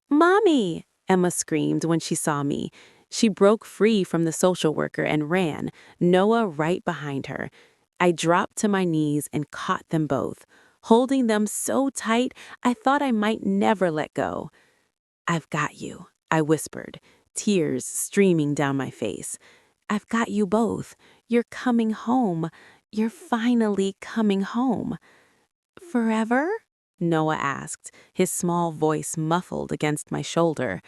Mommy! Emma screamed when she saw me. She broke free from the social worker and ran, Noah right behind her. I dropped to my knees and caught them both, holding them so tight I thought I might never let go. I've got you, I whispered, tears streaming down my face. I've got you both. You're coming home. You're finally coming home. Forever? Noah asked, his small voice muffled against my shoulder.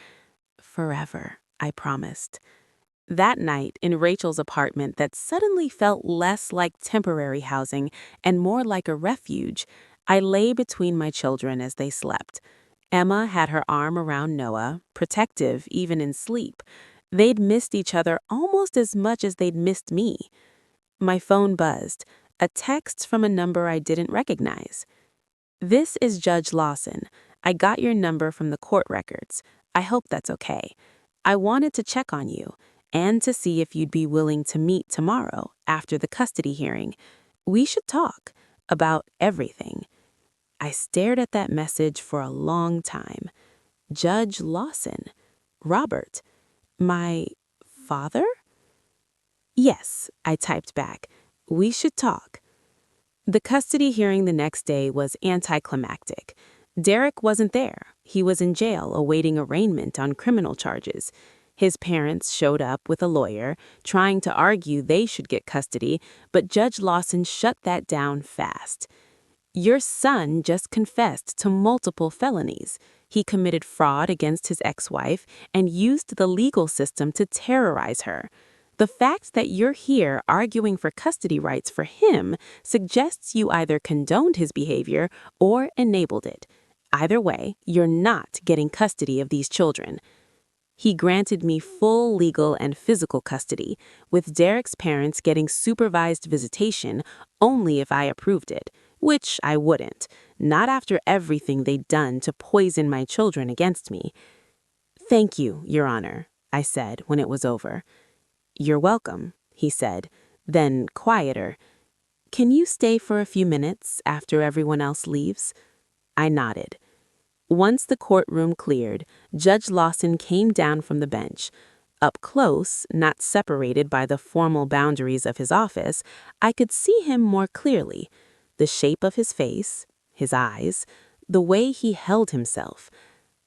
Forever, I promised. That night, in Rachel's apartment that suddenly felt less like temporary housing and more like a refuge, I lay between my children as they slept. Emma had her arm around Noah, protective even in sleep. They'd missed each other almost as much as they'd missed me. My phone buzzed, a text from a number I didn't recognize. This is Judge Lawson. I got your number from the court records. I hope that's okay. I wanted to check on you and to see if you'd be willing to meet tomorrow after the custody hearing. We should talk about everything. I stared at that message for a long time. Judge Lawson. Robert. My father? Yes, I typed back. We should talk. The custody hearing the next day was anticlimactic. Derek wasn't there. He was in jail awaiting arraignment on criminal charges. His parents showed up with a lawyer, trying to argue they should get custody, but Judge Lawson shut that down fast. Your son just confessed to multiple felonies. He committed fraud against his ex-wife and used the legal system to terrorize her. The fact that you're here arguing for custody rights for him suggests you either condoned his behavior or enabled it. Either way, you're not getting custody of these children. He granted me full legal and physical custody, with Derek's parents getting supervised visitation only if I approved it, which I wouldn't, not after everything they'd done to poison my children against me. "Thank you, Your Honor," I said when it was over. "You're welcome," he said, then quieter. "Can you stay for a few minutes after everyone else leaves?" I nodded. Once the courtroom cleared, Judge Lawson came down from the bench. Up close, not separated by the formal boundaries of his office, I could see him more clearly. The shape of his face, his eyes, the way he held himself.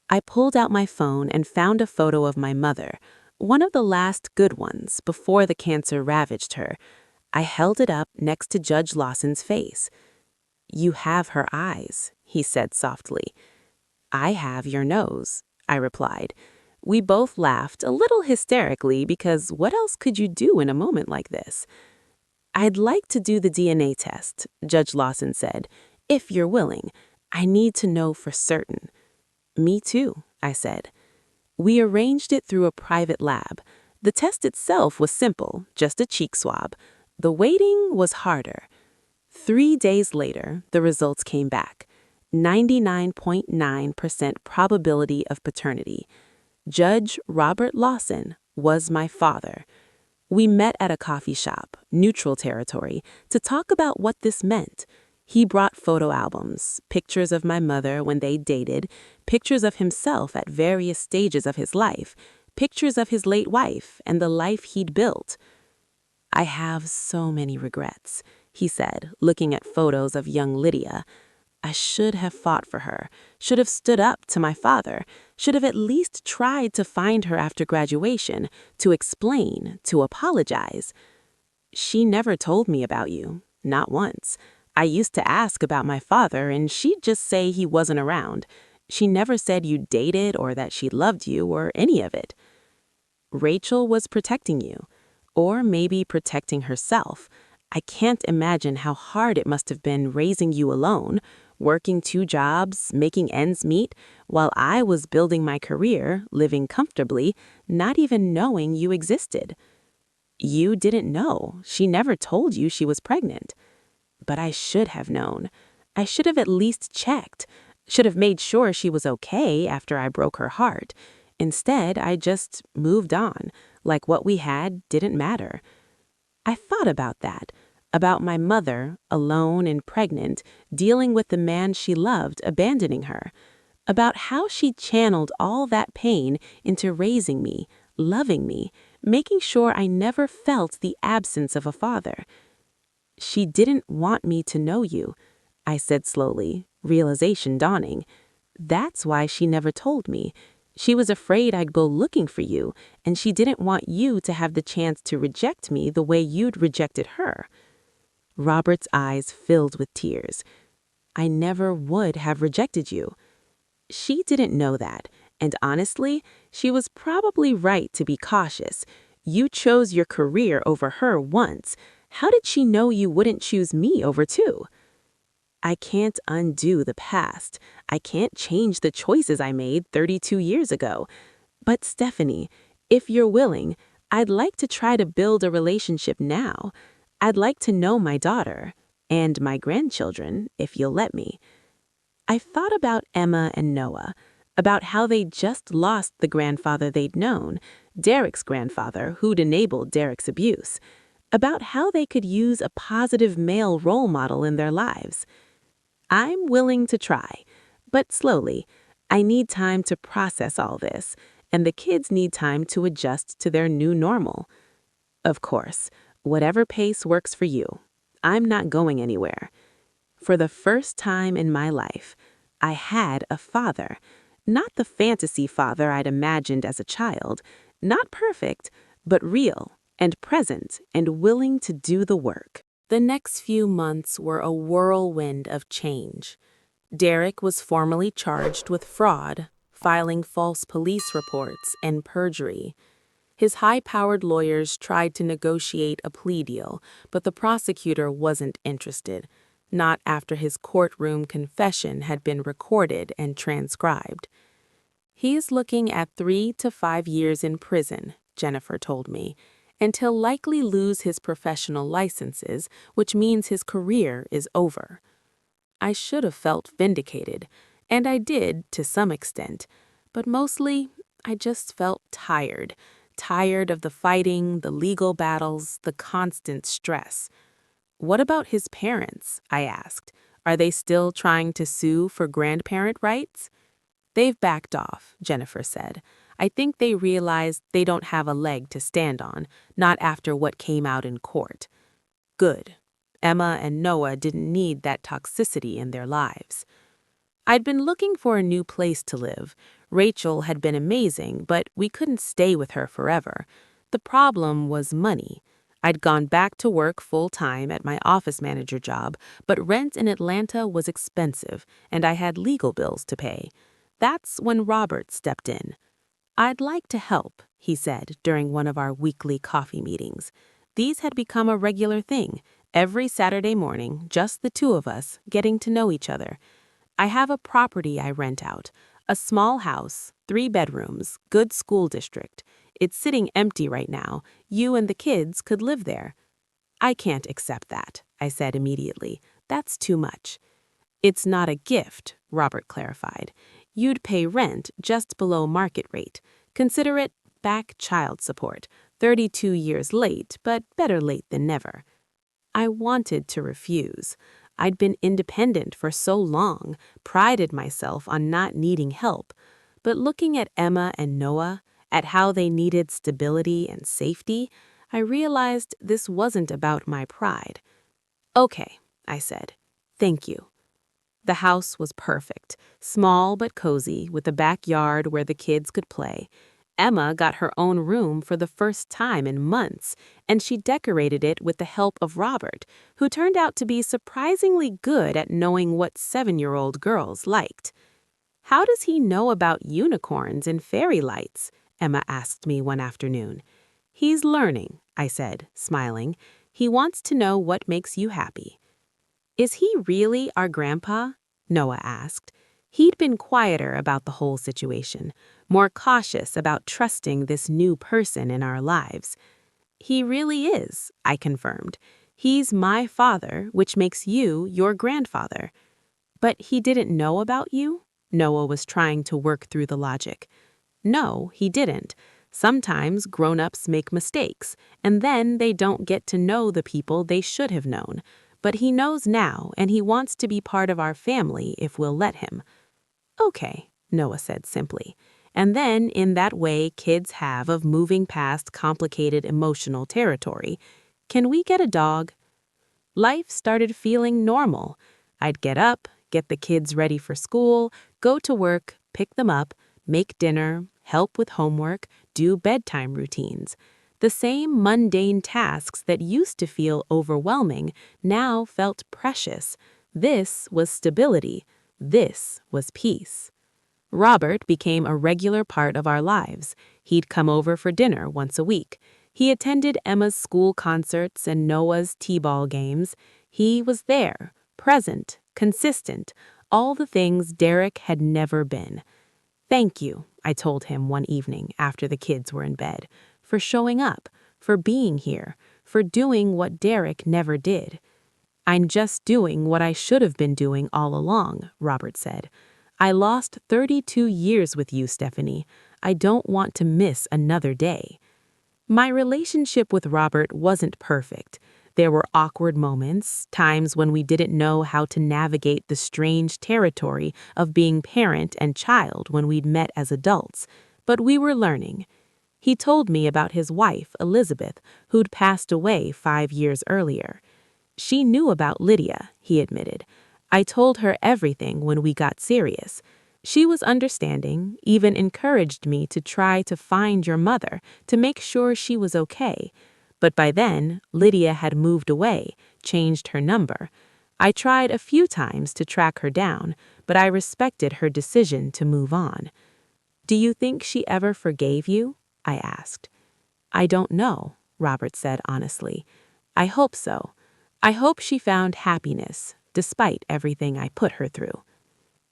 I pulled out my phone and found a photo of my mother, one of the last good ones before the cancer ravaged her. I held it up next to Judge Lawson's face. "You have her eyes," he said softly. "I have your nose," I replied. We both laughed, a little hysterically, because what else could you do in a moment like this? "I'd like to do the DNA test," Judge Lawson said. "If you're willing. I need to know for certain." "Me too," I said. We arranged it through a private lab. The test itself was simple, just a cheek swab. The waiting was harder. 3 days later, the results came back. 99.9% probability of paternity. Judge Robert Lawson was my father. We met at a coffee shop, neutral territory, to talk about what this meant. He brought photo albums, pictures of my mother when they dated, pictures of himself at various stages of his life, pictures of his late wife and the life he'd built. "I have so many regrets," he said, looking at photos of young Lydia. "I should have fought for her, should have stood up to my father, should have at least tried to find her after graduation, to explain, to apologize. She never told me about you, not once. I used to ask about my father, and she'd just say he wasn't around. She never said you dated or that she loved you or any of it." Rachel was protecting you, or maybe protecting herself. I can't imagine how hard it must have been raising you alone, working 2 jobs, making ends meet, while I was building my career, living comfortably, not even knowing you existed. You didn't know. She never told you she was pregnant. But I should have known. I should have at least checked, should have made sure she was okay after I broke her heart. Instead, I just moved on, like what we had didn't matter. I thought about that, about my mother, alone and pregnant, dealing with the man she loved abandoning her, about how she channeled all that pain into raising me, loving me, making sure I never felt the absence of a father. "She didn't want me to know you," I said slowly, realization dawning. "That's why she never told me. She was afraid I'd go looking for you, and she didn't want you to have the chance to reject me the way you'd rejected her." Robert's eyes filled with tears. "I never would have rejected you." She didn't know that, and honestly, she was probably right to be cautious. You chose your career over her once. How did she know you wouldn't choose me over two? "I can't undo the past. I can't change the choices I made 32 years ago. But Stehphanie, if you're willing, I'd like to try to build a relationship now. I'd like to know my daughter, and my grandchildren, if you'll let me." I thought about Emma and Noah, about how they'd just lost the grandfather they'd known, Derek's grandfather who'd enabled Derek's abuse, about how they could use a positive male role model in their lives. I'm willing to try, but slowly. I need time to process all this, and the kids need time to adjust to their new normal. Of course, whatever pace works for you. I'm not going anywhere. For the first time in my life, I had a father. Not the fantasy father I'd imagined as a child. Not perfect, but real and present and willing to do the work. The next few months were a whirlwind of change. Derek was formally charged with fraud, filing false police reports, and perjury. His high-powered lawyers tried to negotiate a plea deal, but the prosecutor wasn't interested, not after his courtroom confession had been recorded and transcribed. "He is looking at 3 to 5 years in prison," Jennifer told me, "and he'll likely lose his professional licenses, which means his career is over." I should have felt vindicated, and I did to some extent, but mostly I just felt tired of the fighting, the legal battles, the constant stress. "What about his parents?" I asked. "Are they still trying to sue for grandparent rights?" "They've backed off," Jennifer said. "I think they realized they don't have a leg to stand on, not after what came out in court." Good. Emma and Noah didn't need that toxicity in their lives. I'd been looking for a new place to live. Rachel had been amazing, but we couldn't stay with her forever. The problem was money. I'd gone back to work full-time at my office manager job, but rent in Atlanta was expensive, and I had legal bills to pay. That's when Robert stepped in. "I'd like to help," he said during one of our weekly coffee meetings. These had become a regular thing, every Saturday morning, just the two of us, getting to know each other. "I have a property I rent out, a small house, 3 bedrooms, good school district. It's sitting empty right now. You and the kids could live there." "I can't accept that," I said immediately. "That's too much." "It's not a gift," Robert clarified. "You'd pay rent just below market rate. Consider it back child support. 32 years late, but better late than never." I wanted to refuse. I'd been independent for so long, prided myself on not needing help. But looking at Emma and Noah, at how they needed stability and safety, I realized this wasn't about my pride. "Okay," I said. "Thank you." The house was perfect, small but cozy, with a backyard where the kids could play. Emma got her own room for the first time in months, and she decorated it with the help of Robert, who turned out to be surprisingly good at knowing what 7-year-old girls liked. "How does he know about unicorns and fairy lights?" Emma asked me one afternoon. "He's learning," I said, smiling. "He wants to know what makes you happy." "Is he really our grandpa?" Noah asked. He'd been quieter about the whole situation, more cautious about trusting this new person in our lives. "He really is," I confirmed. "He's my father, which makes you your grandfather." "But he didn't know about you?" Noah was trying to work through the logic. "No, he didn't. Sometimes grown-ups make mistakes, and then they don't get to know the people they should have known. But he knows now, and he wants to be part of our family if we'll let him." "Okay," Noah said simply. And then, in that way kids have of moving past complicated emotional territory, "Can we get a dog?" Life started feeling normal. I'd get up, get the kids ready for school, go to work, pick them up, make dinner, help with homework, do bedtime routines. The same mundane tasks that used to feel overwhelming now felt precious. This was stability. This was peace. Robert became a regular part of our lives. He'd come over for dinner once a week. He attended Emma's school concerts and Noah's t-ball games. He was there, present, consistent, all the things Derek had never been. "Thank you," I told him one evening after the kids were in bed, "for showing up, for being here, for doing what Derek never did." "I'm just doing what I should have been doing all along," Robert said. "I lost 32 years with you, Stehphanie. I don't want to miss another day." My relationship with Robert wasn't perfect. There were awkward moments, times when we didn't know how to navigate the strange territory of being parent and child when we'd met as adults. but we were learning. He told me about his wife, Elizabeth, who'd passed away 5 years earlier. She knew about Lydia, he admitted. I told her everything when we got serious. She was understanding, even encouraged me to try to find your mother to make sure she was okay. But by then, Lydia had moved away, changed her number. I tried a few times to track her down, but I respected her decision to move on. Do you think she ever forgave you? I asked. I don't know, Robert said honestly. I hope so. I hope she found happiness, despite everything I put her through.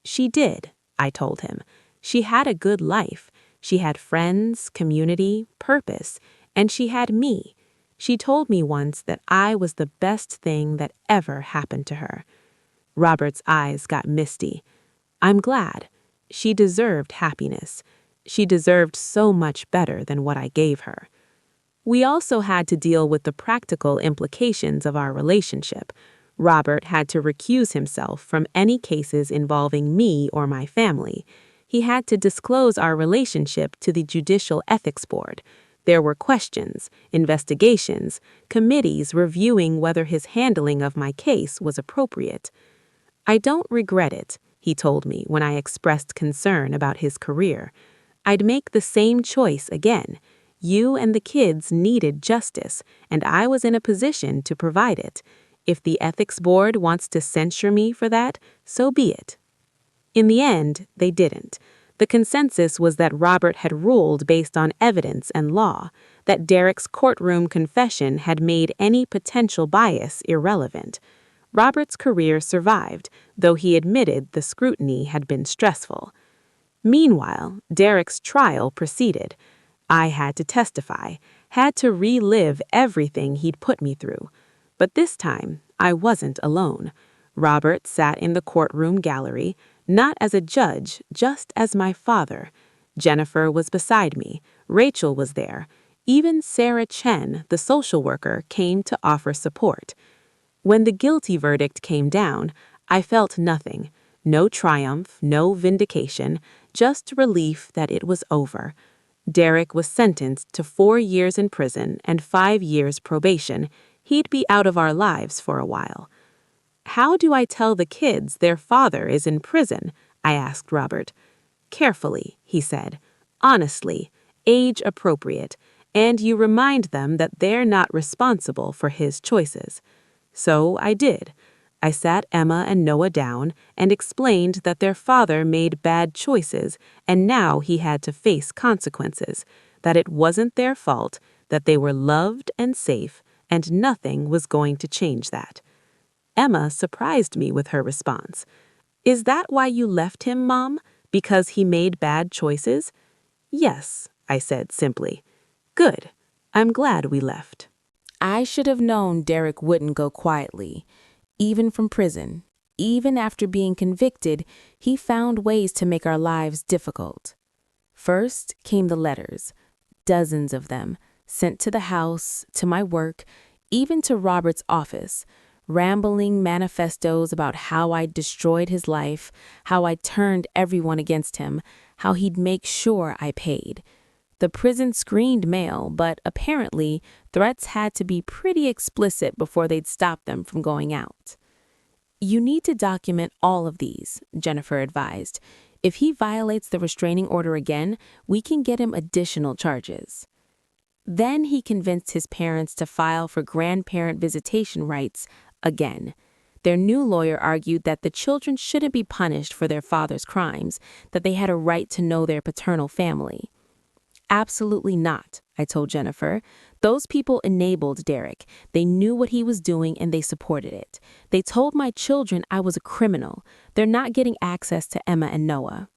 She did, I told him. She had a good life. She had friends, community, purpose, and she had me. She told me once that I was the best thing that ever happened to her. Robert's eyes got misty. I'm glad. She deserved happiness. She deserved so much better than what I gave her. We also had to deal with the practical implications of our relationship. Robert had to recuse himself from any cases involving me or my family. He had to disclose our relationship to the Judicial Ethics Board. There were questions, investigations, committees reviewing whether his handling of my case was appropriate. I don't regret it, he told me when I expressed concern about his career. I'd make the same choice again. You and the kids needed justice, and I was in a position to provide it. If the ethics board wants to censure me for that, so be it. In the end, they didn't. The consensus was that Robert had ruled based on evidence and law, that Derek's courtroom confession had made any potential bias irrelevant. Robert's career survived, though he admitted the scrutiny had been stressful. Meanwhile, Derek's trial proceeded. I had to testify, had to relive everything he'd put me through. But this time, I wasn't alone. Robert sat in the courtroom gallery, not as a judge, just as my father. Jennifer was beside me. Rachel was there. Even Sarah Chen, the social worker, came to offer support. When the guilty verdict came down, I felt nothing. No triumph, no vindication, just relief that it was over. Derek was sentenced to 4 years in prison and 5 years probation. He'd be out of our lives for a while. How do I tell the kids their father is in prison? I asked Robert. Carefully, he said. Honestly, age appropriate, and you remind them that they're not responsible for his choices. So I did. I sat Emma and Noah down and explained that their father made bad choices and now he had to face consequences, that it wasn't their fault, that they were loved and safe, and nothing was going to change that. Emma surprised me with her response. Is that why you left him, Mom? Because he made bad choices? Yes, I said simply. Good. I'm glad we left. I should have known Derek wouldn't go quietly. Even from prison, even after being convicted, he found ways to make our lives difficult. First came the letters, dozens of them, sent to the house, to my work, even to Robert's office, rambling manifestos about how I'd destroyed his life, how I turned everyone against him, how he'd make sure I paid. The prison screened mail, but apparently threats had to be pretty explicit before they'd stop them from going out. You need to document all of these, Jennifer advised. If he violates the restraining order again, we can get him additional charges. Then he convinced his parents to file for grandparent visitation rights again. Their new lawyer argued that the children shouldn't be punished for their father's crimes, that they had a right to know their paternal family. Absolutely not, I told Jennifer. Those people enabled Derek. They knew what he was doing and they supported it. They told my children I was a criminal. They're not getting access to Emma and Noah.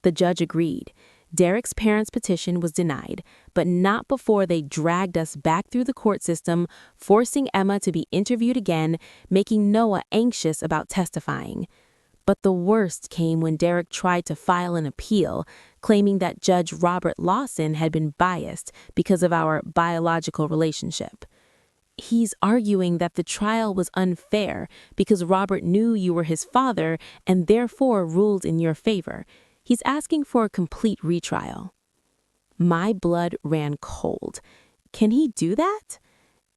The judge agreed. Derek's parents' petition was denied, but not before they dragged us back through the court system, forcing Emma to be interviewed again, making Noah anxious about testifying. But the worst came when Derek tried to file an appeal, claiming that Judge Robert Lawson had been biased because of our biological relationship. He's arguing that the trial was unfair because Robert knew you were his father and therefore ruled in your favor. He's asking for a complete retrial. My blood ran cold. Can he do that?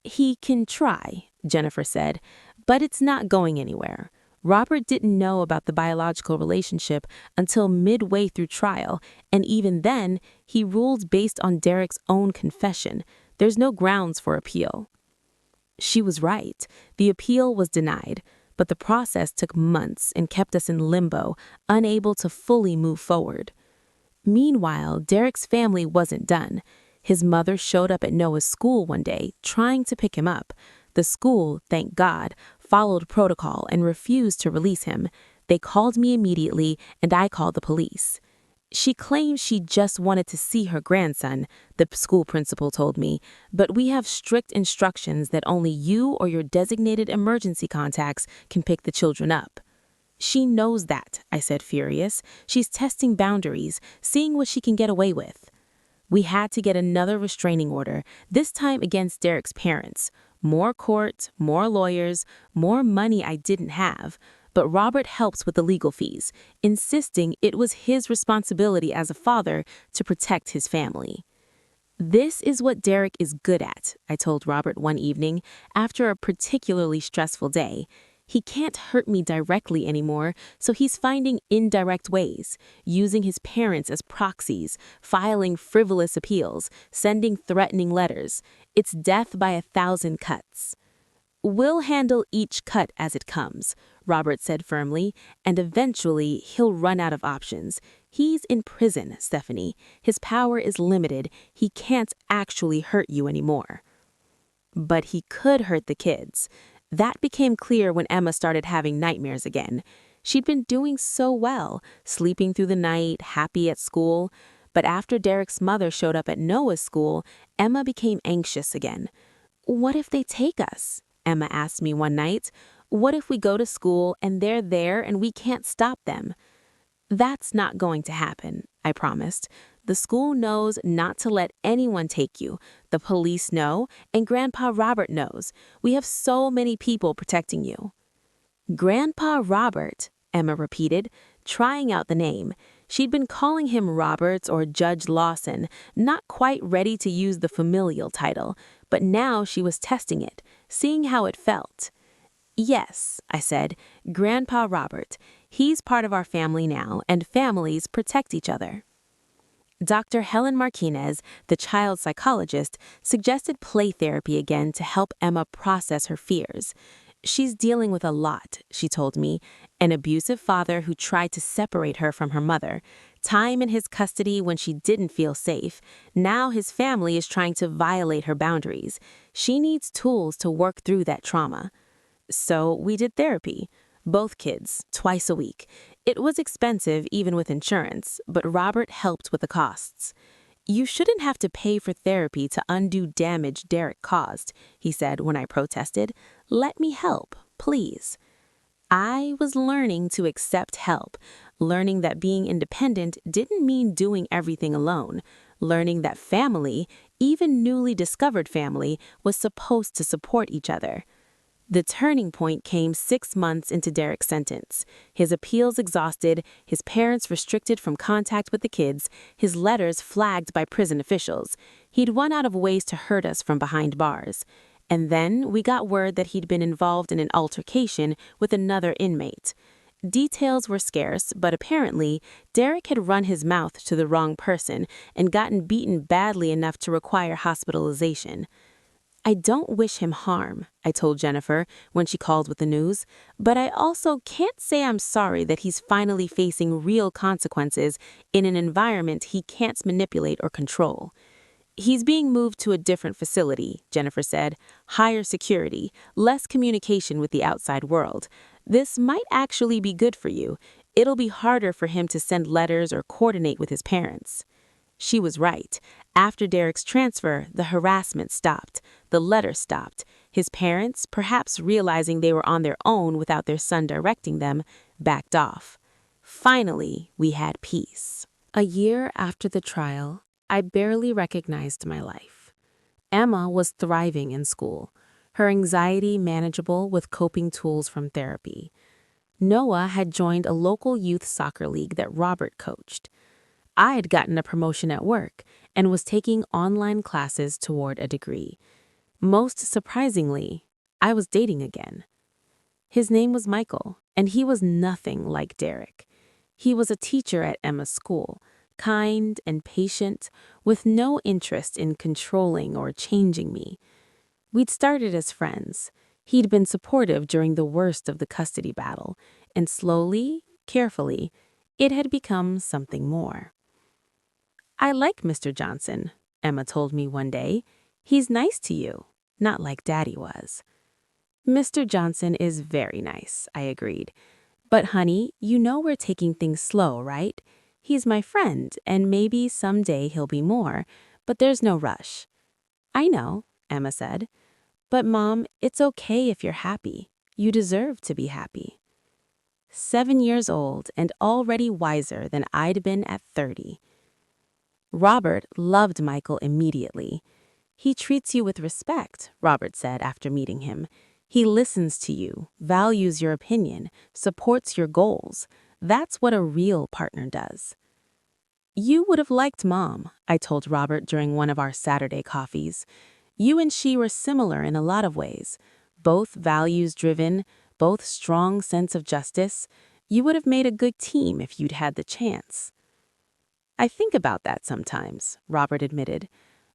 He can try, Jennifer said, but it's not going anywhere. Robert didn't know about the biological relationship until midway through trial, and even then, he ruled based on Derek's own confession. There's no grounds for appeal. She was right. The appeal was denied, but the process took months and kept us in limbo, unable to fully move forward. Meanwhile, Derek's family wasn't done. His mother showed up at Noah's school one day, trying to pick him up. The school, thank God, followed protocol and refused to release him. They called me immediately, and I called the police. She claims she just wanted to see her grandson, the school principal told me, but we have strict instructions that only you or your designated emergency contacts can pick the children up. She knows that, I said, furious. She's testing boundaries, seeing what she can get away with. We had to get another restraining order, this time against Derek's parents. More court, more lawyers, more money I didn't have. But Robert helps with the legal fees, insisting it was his responsibility as a father to protect his family. This is what Derek is good at, I told Robert one evening after a particularly stressful day. He can't hurt me directly anymore, so he's finding indirect ways, using his parents as proxies, filing frivolous appeals, sending threatening letters. It's death by 1,000 cuts. We'll handle each cut as it comes, Robert said firmly, and eventually he'll run out of options. He's in prison, Stehphanie. His power is limited. He can't actually hurt you anymore. But he could hurt the kids. That became clear when Emma started having nightmares again. She'd been doing so well, sleeping through the night, happy at school. But after Derek's mother showed up at Noah's school, Emma became anxious again. What if they take us? Emma asked me one night. What if we go to school and they're there and we can't stop them? That's not going to happen, I promised. The school knows not to let anyone take you. The police know, and Grandpa Robert knows. We have so many people protecting you. Grandpa Robert, Emma repeated, trying out the name. She'd been calling him Roberts or Judge Lawson, not quite ready to use the familial title, but now she was testing it, seeing how it felt. Yes, I said, Grandpa Robert. He's part of our family now, and families protect each other. Dr. Helen Martinez, the child psychologist, suggested play therapy again to help Emma process her fears. She's dealing with a lot, she told me, an abusive father who tried to separate her from her mother, time in his custody when she didn't feel safe. Now his family is trying to violate her boundaries. She needs tools to work through that trauma. So we did therapy. Both kids, twice a week. It was expensive even with insurance, but Robert helped with the costs. You shouldn't have to pay for therapy to undo damage Derek caused, he said when I protested. Let me help, please. I was learning to accept help, learning that being independent didn't mean doing everything alone, learning that family, even newly discovered family, was supposed to support each other. The turning point came 6 months into Derek's sentence. His appeals exhausted, his parents restricted from contact with the kids, his letters flagged by prison officials. He'd run out of ways to hurt us from behind bars. And then we got word that he'd been involved in an altercation with another inmate. Details were scarce, but apparently, Derek had run his mouth to the wrong person and gotten beaten badly enough to require hospitalization. I don't wish him harm, I told Jennifer when she called with the news, but I also can't say I'm sorry that he's finally facing real consequences in an environment he can't manipulate or control. He's being moved to a different facility, Jennifer said, higher security, less communication with the outside world. This might actually be good for you. It'll be harder for him to send letters or coordinate with his parents. She was right. After Derek's transfer, the harassment stopped. The letters stopped. His parents, perhaps realizing they were on their own without their son directing them, backed off. Finally, we had peace. A year after the trial, I barely recognized my life. Emma was thriving in school, her anxiety manageable with coping tools from therapy. Noah had joined a local youth soccer league that Robert coached. I had gotten a promotion at work, and was taking online classes toward a degree. Most surprisingly, I was dating again. His name was Michael, and he was nothing like Derek. He was a teacher at Emma's school, kind and patient, with no interest in controlling or changing me. We'd started as friends. He'd been supportive during the worst of the custody battle, and slowly, carefully, it had become something more. "I like Mr. Johnson," Emma told me one day. "He's nice to you, not like Daddy was." "Mr. Johnson is very nice," I agreed. "But honey, you know we're taking things slow, right? He's my friend, and maybe someday he'll be more, but there's no rush." "I know," Emma said. "But Mom, it's okay if you're happy. You deserve to be happy." 7 years old and already wiser than I'd been at 30. Robert loved Michael immediately. "He treats you with respect," Robert said after meeting him. "He listens to you, values your opinion, supports your goals. That's what a real partner does." "You would have liked Mom," I told Robert during one of our Saturday coffees. "You and she were similar in a lot of ways. Both values-driven, both strong sense of justice. You would have made a good team if you'd had the chance." "I think about that sometimes," Robert admitted.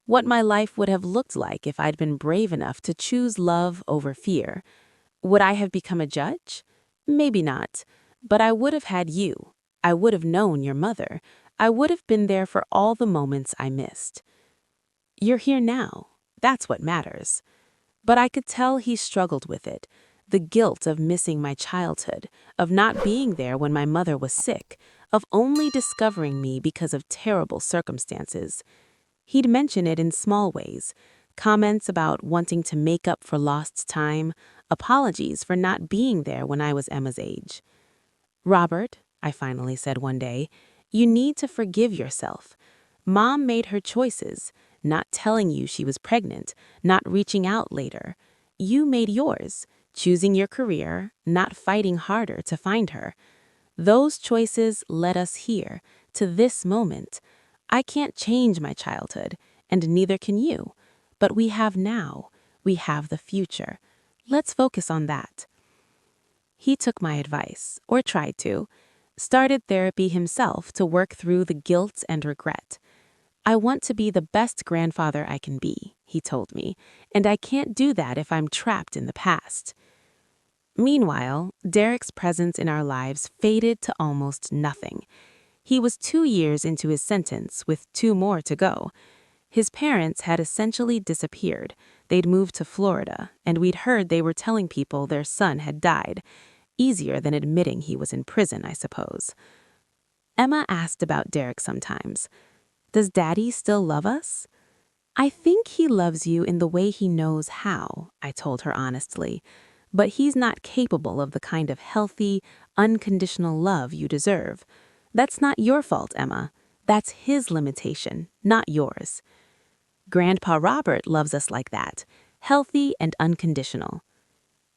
"What my life would have looked like if I'd been brave enough to choose love over fear. Would I have become a judge? Maybe not. But I would have had you. I would have known your mother. I would have been there for all the moments I missed. You're here now. That's what matters." But I could tell he struggled with it. The guilt of missing my childhood, of not being there when my mother was sick, of only discovering me because of terrible circumstances. He'd mention it in small ways, comments about wanting to make up for lost time, apologies for not being there when I was Emma's age. "Robert," I finally said one day, "you need to forgive yourself. Mom made her choices, not telling you she was pregnant, not reaching out later. You made yours, choosing your career, not fighting harder to find her. Those choices led us here, to this moment. I can't change my childhood, and neither can you. But we have now. We have the future. Let's focus on that." He took my advice, or tried to, started therapy himself to work through the guilt and regret. "I want to be the best grandfather I can be," he told me, "and I can't do that if I'm trapped in the past." Meanwhile, Derek's presence in our lives faded to almost nothing. He was 2 years into his sentence, with 2 more to go. His parents had essentially disappeared. They'd moved to Florida, and we'd heard they were telling people their son had died. Easier than admitting he was in prison, I suppose. Emma asked about Derek sometimes. "Does Daddy still love us?" "I think he loves you in the way he knows how," I told her honestly. "But he's not capable of the kind of healthy, unconditional love you deserve. That's not your fault, Emma. That's his limitation, not yours. Grandpa Robert loves us like that, healthy and unconditional."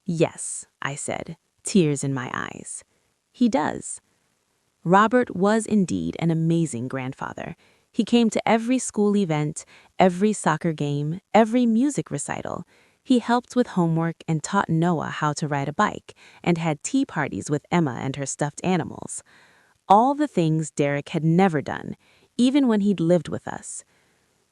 "Yes," I said, tears in my eyes. "He does." Robert was indeed an amazing grandfather. He came to every school event, every soccer game, every music recital. He helped with homework and taught Noah how to ride a bike, and had tea parties with Emma and her stuffed animals. All the things Derek had never done, even when he'd lived with us.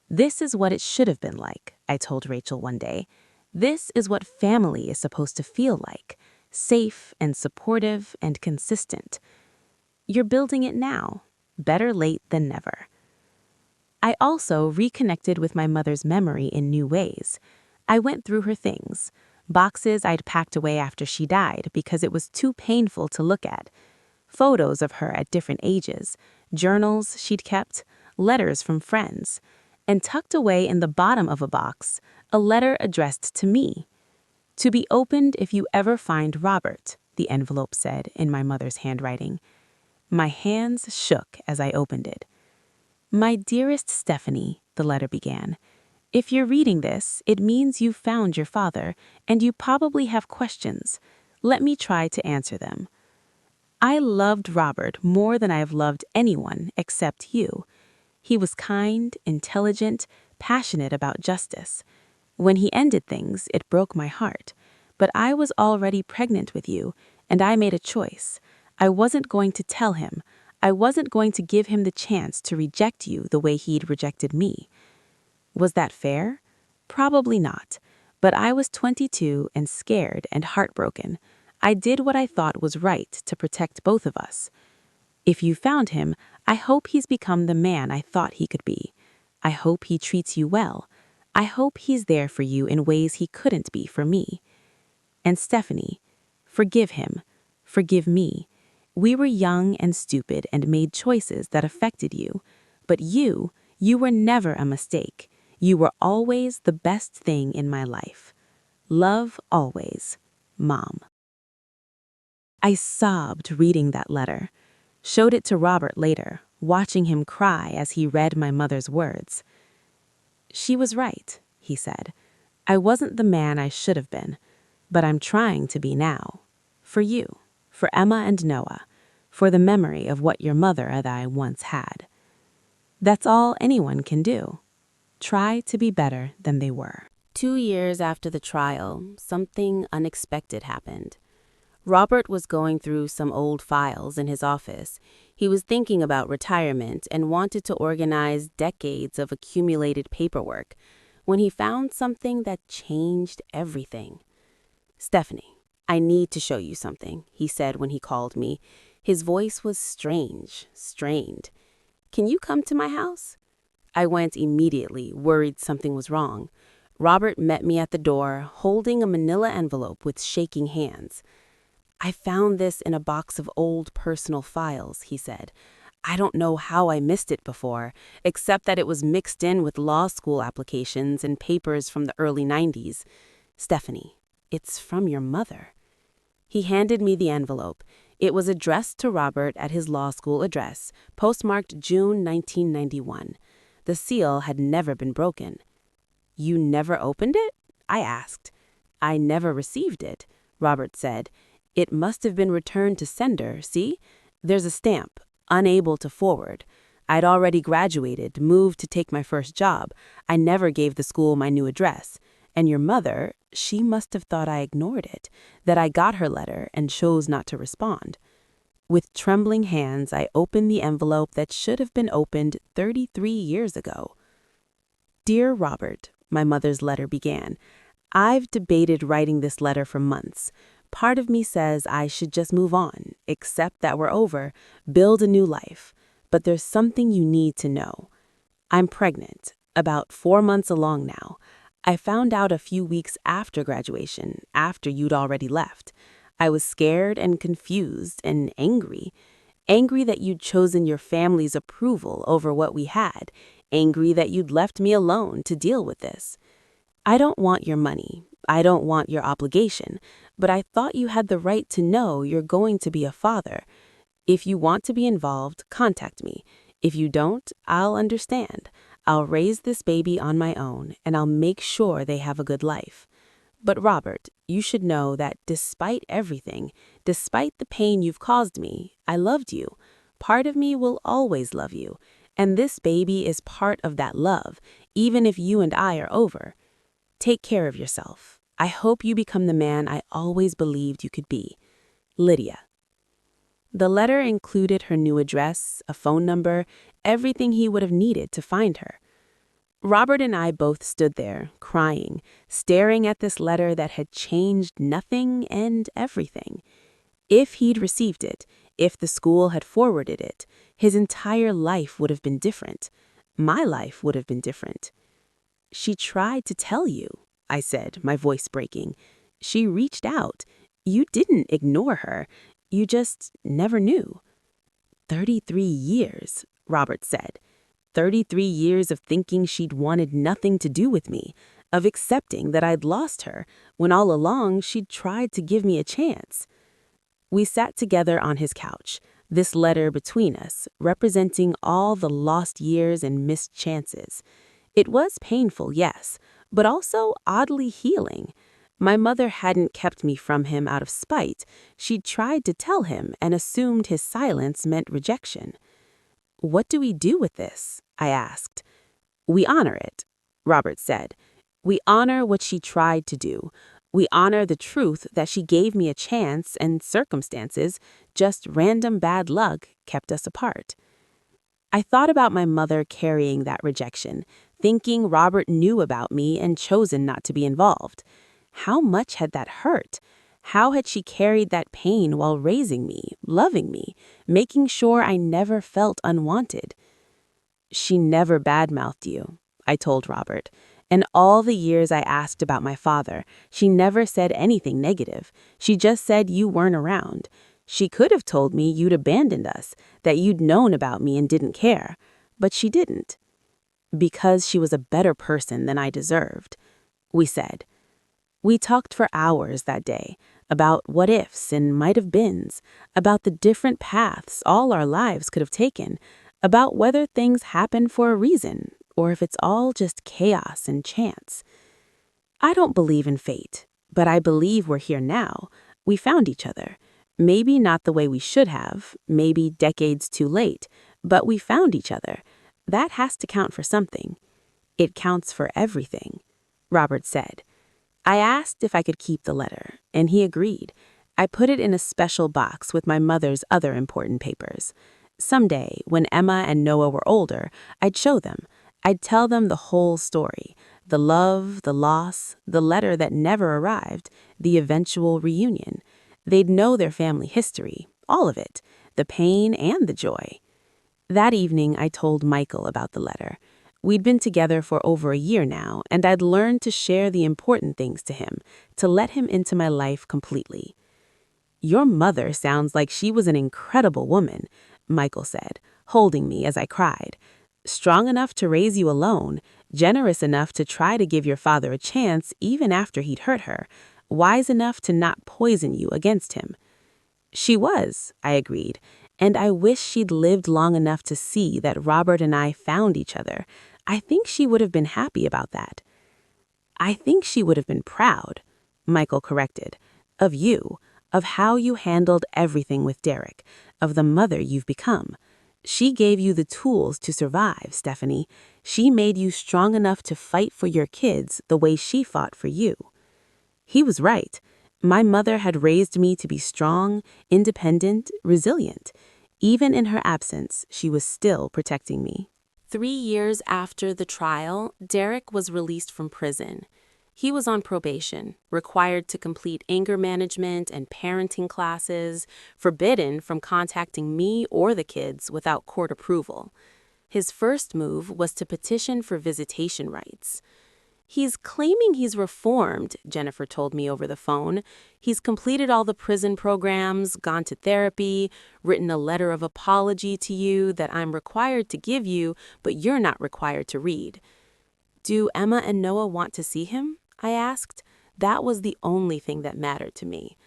"This is what it should have been like," I told Rachel one day. "This is what family is supposed to feel like, safe and supportive and consistent. You're building it now. Better late than never." I also reconnected with my mother's memory in new ways. I went through her things, boxes I'd packed away after she died because it was too painful to look at, photos of her at different ages, journals she'd kept, letters from friends, and tucked away in the bottom of a box, a letter addressed to me. "To be opened if you ever find Robert," the envelope said in my mother's handwriting. My hands shook as I opened it. "My dearest Stehphanie," the letter began, "if you're reading this, it means you've found your father, and you probably have questions. Let me try to answer them. I loved Robert more than I have loved anyone except you. He was kind, intelligent, passionate about justice. When he ended things, it broke my heart. But I was already pregnant with you, and I made a choice. I wasn't going to tell him. I wasn't going to give him the chance to reject you the way he'd rejected me. Was that fair? Probably not. But I was 22 and scared and heartbroken. I did what I thought was right to protect both of us. If you found him, I hope he's become the man I thought he could be. I hope he treats you well. I hope he's there for you in ways he couldn't be for me. And Stehphanie, forgive him. Forgive me. We were young and stupid and made choices that affected you. But you were never a mistake. You were always the best thing in my life. Love always, Mom. I sobbed reading that letter. Showed it to Robert later, watching him cry as he read my mother's words. She was right, he said. I wasn't the man I should have been, but I'm trying to be now. For you, for Emma and Noah, for the memory of what your mother and I once had. That's all anyone can do. Try to be better than they were. 2 years after the trial, something unexpected happened. Robert was going through some old files in his office. He was thinking about retirement and wanted to organize decades of accumulated paperwork when he found something that changed everything. Stehphanie, I need to show you something, he said when he called me. His voice was strange, strained. Can you come to my house? I went immediately, worried something was wrong. Robert met me at the door, holding a manila envelope with shaking hands. I found this in a box of old personal files, he said. I don't know how I missed it before, except that it was mixed in with law school applications and papers from the early 90s. Stehphanie, it's from your mother. He handed me the envelope. It was addressed to Robert at his law school address, postmarked June 1991. The seal had never been broken. You never opened it? I asked. I never received it, Robert said. It must have been returned to sender, see? There's a stamp, unable to forward. I'd already graduated, moved to take my first job. I never gave the school my new address. And your mother, she must have thought I ignored it, that I got her letter and chose not to respond. With trembling hands, I opened the envelope that should have been opened 33 years ago. Dear Robert, my mother's letter began. I've debated writing this letter for months. Part of me says I should just move on, accept that we're over, build a new life. But there's something you need to know. I'm pregnant, about 4 months along now. I found out a few weeks after graduation, after you'd already left. I was scared and confused and angry. Angry that you'd chosen your family's approval over what we had. Angry that you'd left me alone to deal with this. I don't want your money. I don't want your obligation, but I thought you had the right to know you're going to be a father. If you want to be involved, contact me. If you don't, I'll understand. I'll raise this baby on my own, and I'll make sure they have a good life. But Robert, you should know that despite everything, despite the pain you've caused me, I loved you. Part of me will always love you, and this baby is part of that love, even if you and I are over. Take care of yourself. I hope you become the man I always believed you could be. Lydia. The letter included her new address, a phone number, everything he would have needed to find her. Robert and I both stood there, crying, staring at this letter that had changed nothing and everything. If he'd received it, if the school had forwarded it, his entire life would have been different. My life would have been different. She tried to tell you, I said, my voice breaking. She reached out. You didn't ignore her. You just never knew. 33 years, Robert said. 33 years of thinking she'd wanted nothing to do with me, of accepting that I'd lost her, when all along she'd tried to give me a chance. We sat together on his couch, this letter between us, representing all the lost years and missed chances. It was painful, yes, but also oddly healing. My mother hadn't kept me from him out of spite. She'd tried to tell him and assumed his silence meant rejection. What do we do with this? I asked. "We honor it," Robert said. "We honor what she tried to do. We honor the truth that she gave me a chance and circumstances, just random bad luck, kept us apart." I thought about my mother carrying that rejection, thinking Robert knew about me and chosen not to be involved. How much had that hurt? How had she carried that pain while raising me, loving me, making sure I never felt unwanted? "She never badmouthed you," I told Robert. "And all the years I asked about my father, she never said anything negative. She just said you weren't around. She could have told me you'd abandoned us, that you'd known about me and didn't care. But she didn't. Because she was a better person than I deserved," we said. We talked for hours that day, about what ifs and might have beens, about the different paths all our lives could have taken, about whether things happen for a reason, or if it's all just chaos and chance. I don't believe in fate, but I believe we're here now. We found each other. Maybe not the way we should have, maybe decades too late, but we found each other. That has to count for something. "It counts for everything," Robert said. I asked if I could keep the letter, and he agreed. I put it in a special box with my mother's other important papers. Someday, when Emma and Noah were older, I'd show them. I'd tell them the whole story: the love, the loss, the letter that never arrived, the eventual reunion. They'd know their family history, all of it, the pain and the joy. That evening, I told Michael about the letter. We'd been together for over a year now, and I'd learned to share the important things to him, to let him into my life completely. "Your mother sounds like she was an incredible woman," Michael said, holding me as I cried. "Strong enough to raise you alone, generous enough to try to give your father a chance even after he'd hurt her, wise enough to not poison you against him." "She was," I agreed, "and I wish she'd lived long enough to see that Robert and I found each other. I think she would have been happy about that." "I think she would have been proud," Michael corrected, "of you, of how you handled everything with Derek, of the mother you've become. She gave you the tools to survive, Stehphanie. She made you strong enough to fight for your kids the way she fought for you." He was right. My mother had raised me to be strong, independent, resilient. Even in her absence, she was still protecting me. 3 years after the trial, Derek was released from prison. He was on probation, required to complete anger management and parenting classes, forbidden from contacting me or the kids without court approval. His first move was to petition for visitation rights. "He's claiming he's reformed," Jennifer told me over the phone. "He's completed all the prison programs, gone to therapy, written a letter of apology to you that I'm required to give you, but you're not required to read." "Do Emma and Noah want to see him?" I asked. That was the only thing that mattered to me.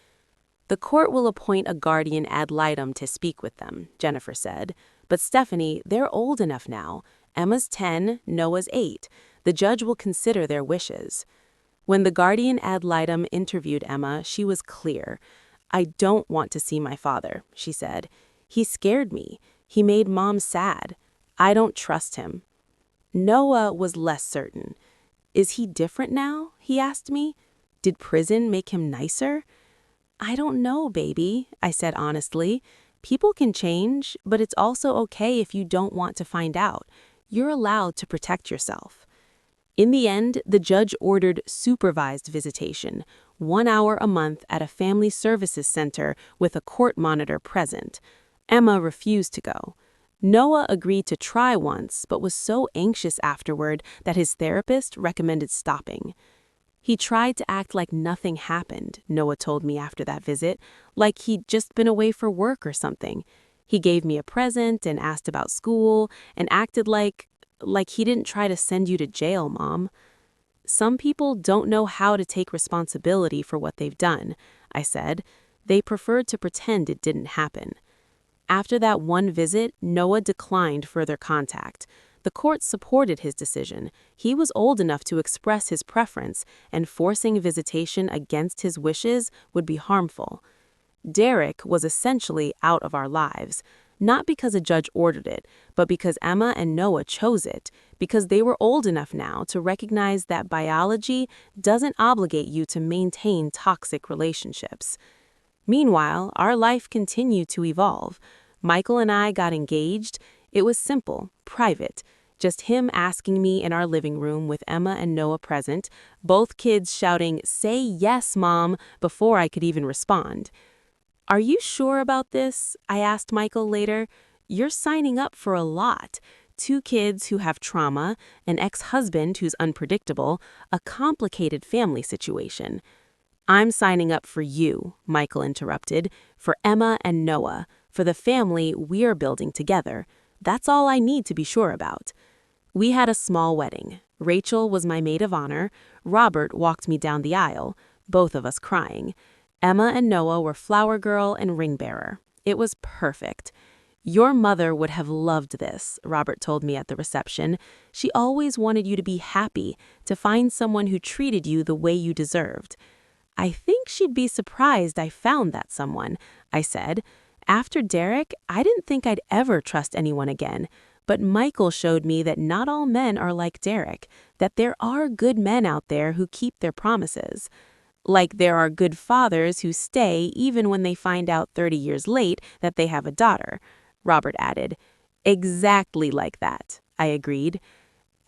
"The court will appoint a guardian ad litem to speak with them," Jennifer said. "But Stehphanie, they're old enough now. Emma's 10, Noah's 8. The judge will consider their wishes." When the guardian ad litem interviewed Emma, she was clear. "I don't want to see my father," she said. "He scared me. He made Mom sad. I don't trust him." Noah was less certain. "Is he different now?" he asked me. "Did prison make him nicer?" "I don't know, baby," I said honestly. "People can change, but it's also okay if you don't want to find out. You're allowed to protect yourself." In the end, the judge ordered supervised visitation, 1 hour a month at a family services center with a court monitor present. Emma refused to go. Noah agreed to try once, but was so anxious afterward that his therapist recommended stopping. "He tried to act like nothing happened," Noah told me after that visit, "like he'd just been away for work or something. He gave me a present and asked about school and acted like he didn't try to send you to jail, Mom." "Some people don't know how to take responsibility for what they've done," I said. "They preferred to pretend it didn't happen." After that one visit, Noah declined further contact. The court supported his decision. He was old enough to express his preference, and forcing visitation against his wishes would be harmful. Derek was essentially out of our lives. not because a judge ordered it, but because Emma and Noah chose it, because they were old enough now to recognize that biology doesn't obligate you to maintain toxic relationships. Meanwhile, our life continued to evolve. Michael and I got engaged. It was simple, private, just him asking me in our living room with Emma and Noah present, both kids shouting, "Say yes, Mom," before I could even respond. "Are you sure about this?" I asked Michael later. "You're signing up for a lot. 2 kids who have trauma, an ex-husband who's unpredictable, a complicated family situation." "I'm signing up for you," Michael interrupted, "for Emma and Noah, for the family we're building together. That's all I need to be sure about." We had a small wedding. Rachel was my maid of honor. Robert walked me down the aisle, both of us crying. Emma and Noah were flower girl and ring bearer. It was perfect. "Your mother would have loved this," Robert told me at the reception. "She always wanted you to be happy, to find someone who treated you the way you deserved." "I think she'd be surprised I found that someone," I said. "After Derek, I didn't think I'd ever trust anyone again. But Michael showed me that not all men are like Derek, that there are good men out there who keep their promises. Like there are good fathers who stay even when they find out 30 years late that they have a daughter," Robert added. "Exactly like that," I agreed.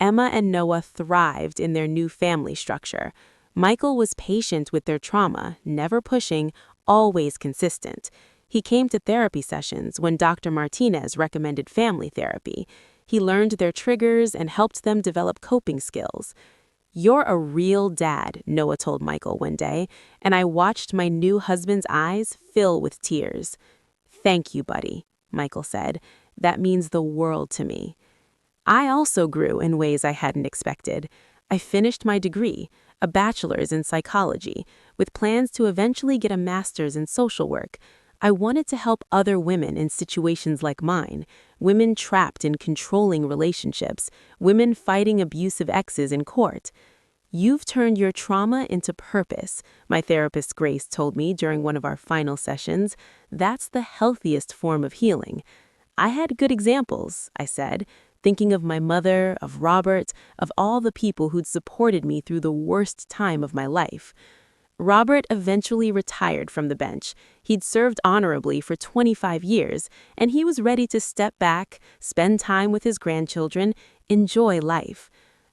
Emma and Noah thrived in their new family structure. Michael was patient with their trauma, never pushing, always consistent. He came to therapy sessions when Dr. Martinez recommended family therapy. He learned their triggers and helped them develop coping skills. "You're a real dad," Noah told Michael one day, and I watched my new husband's eyes fill with tears. "Thank you, buddy," Michael said. "That means the world to me." I also grew in ways I hadn't expected. I finished my degree, a bachelor's in psychology, with plans to eventually get a master's in social work. I wanted to help other women in situations like mine, women trapped in controlling relationships, women fighting abusive exes in court. "You've turned your trauma into purpose," my therapist Grace told me during one of our final sessions. "That's the healthiest form of healing." I had good examples, I said, thinking of my mother, of Robert, of all the people who'd supported me through the worst time of my life. Robert eventually retired from the bench. He'd served honorably for 25 years, and he was ready to step back, spend time with his grandchildren, enjoy life.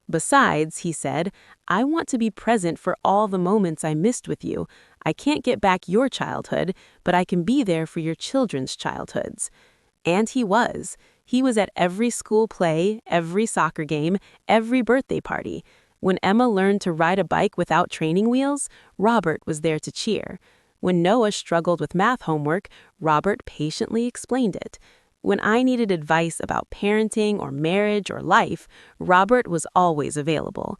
"Besides," he said, "I want to be present for all the moments I missed with you. I can't get back your childhood, but I can be there for your children's childhoods." And he was. He was at every school play, every soccer game, every birthday party. When Emma learned to ride a bike without training wheels, Robert was there to cheer. When Noah struggled with math homework, Robert patiently explained it. When I needed advice about parenting or marriage or life, Robert was always available.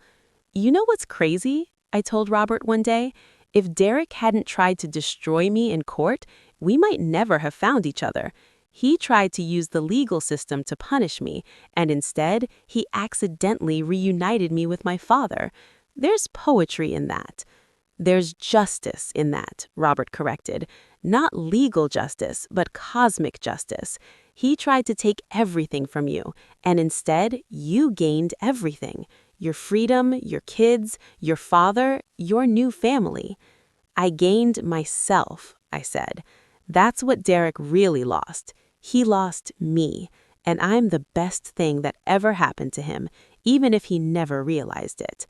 "You know what's crazy?" I told Robert one day. "If Derek hadn't tried to destroy me in court, we might never have found each other. He tried to use the legal system to punish me, and instead, he accidentally reunited me with my father. There's poetry in that." "There's justice in that," Robert corrected. "Not legal justice, but cosmic justice. He tried to take everything from you, and instead, you gained everything. Your freedom, your kids, your father, your new family." "I gained myself," I said. "That's what Derek really lost. He lost me, and I'm the best thing that ever happened to him, even if he never realized it."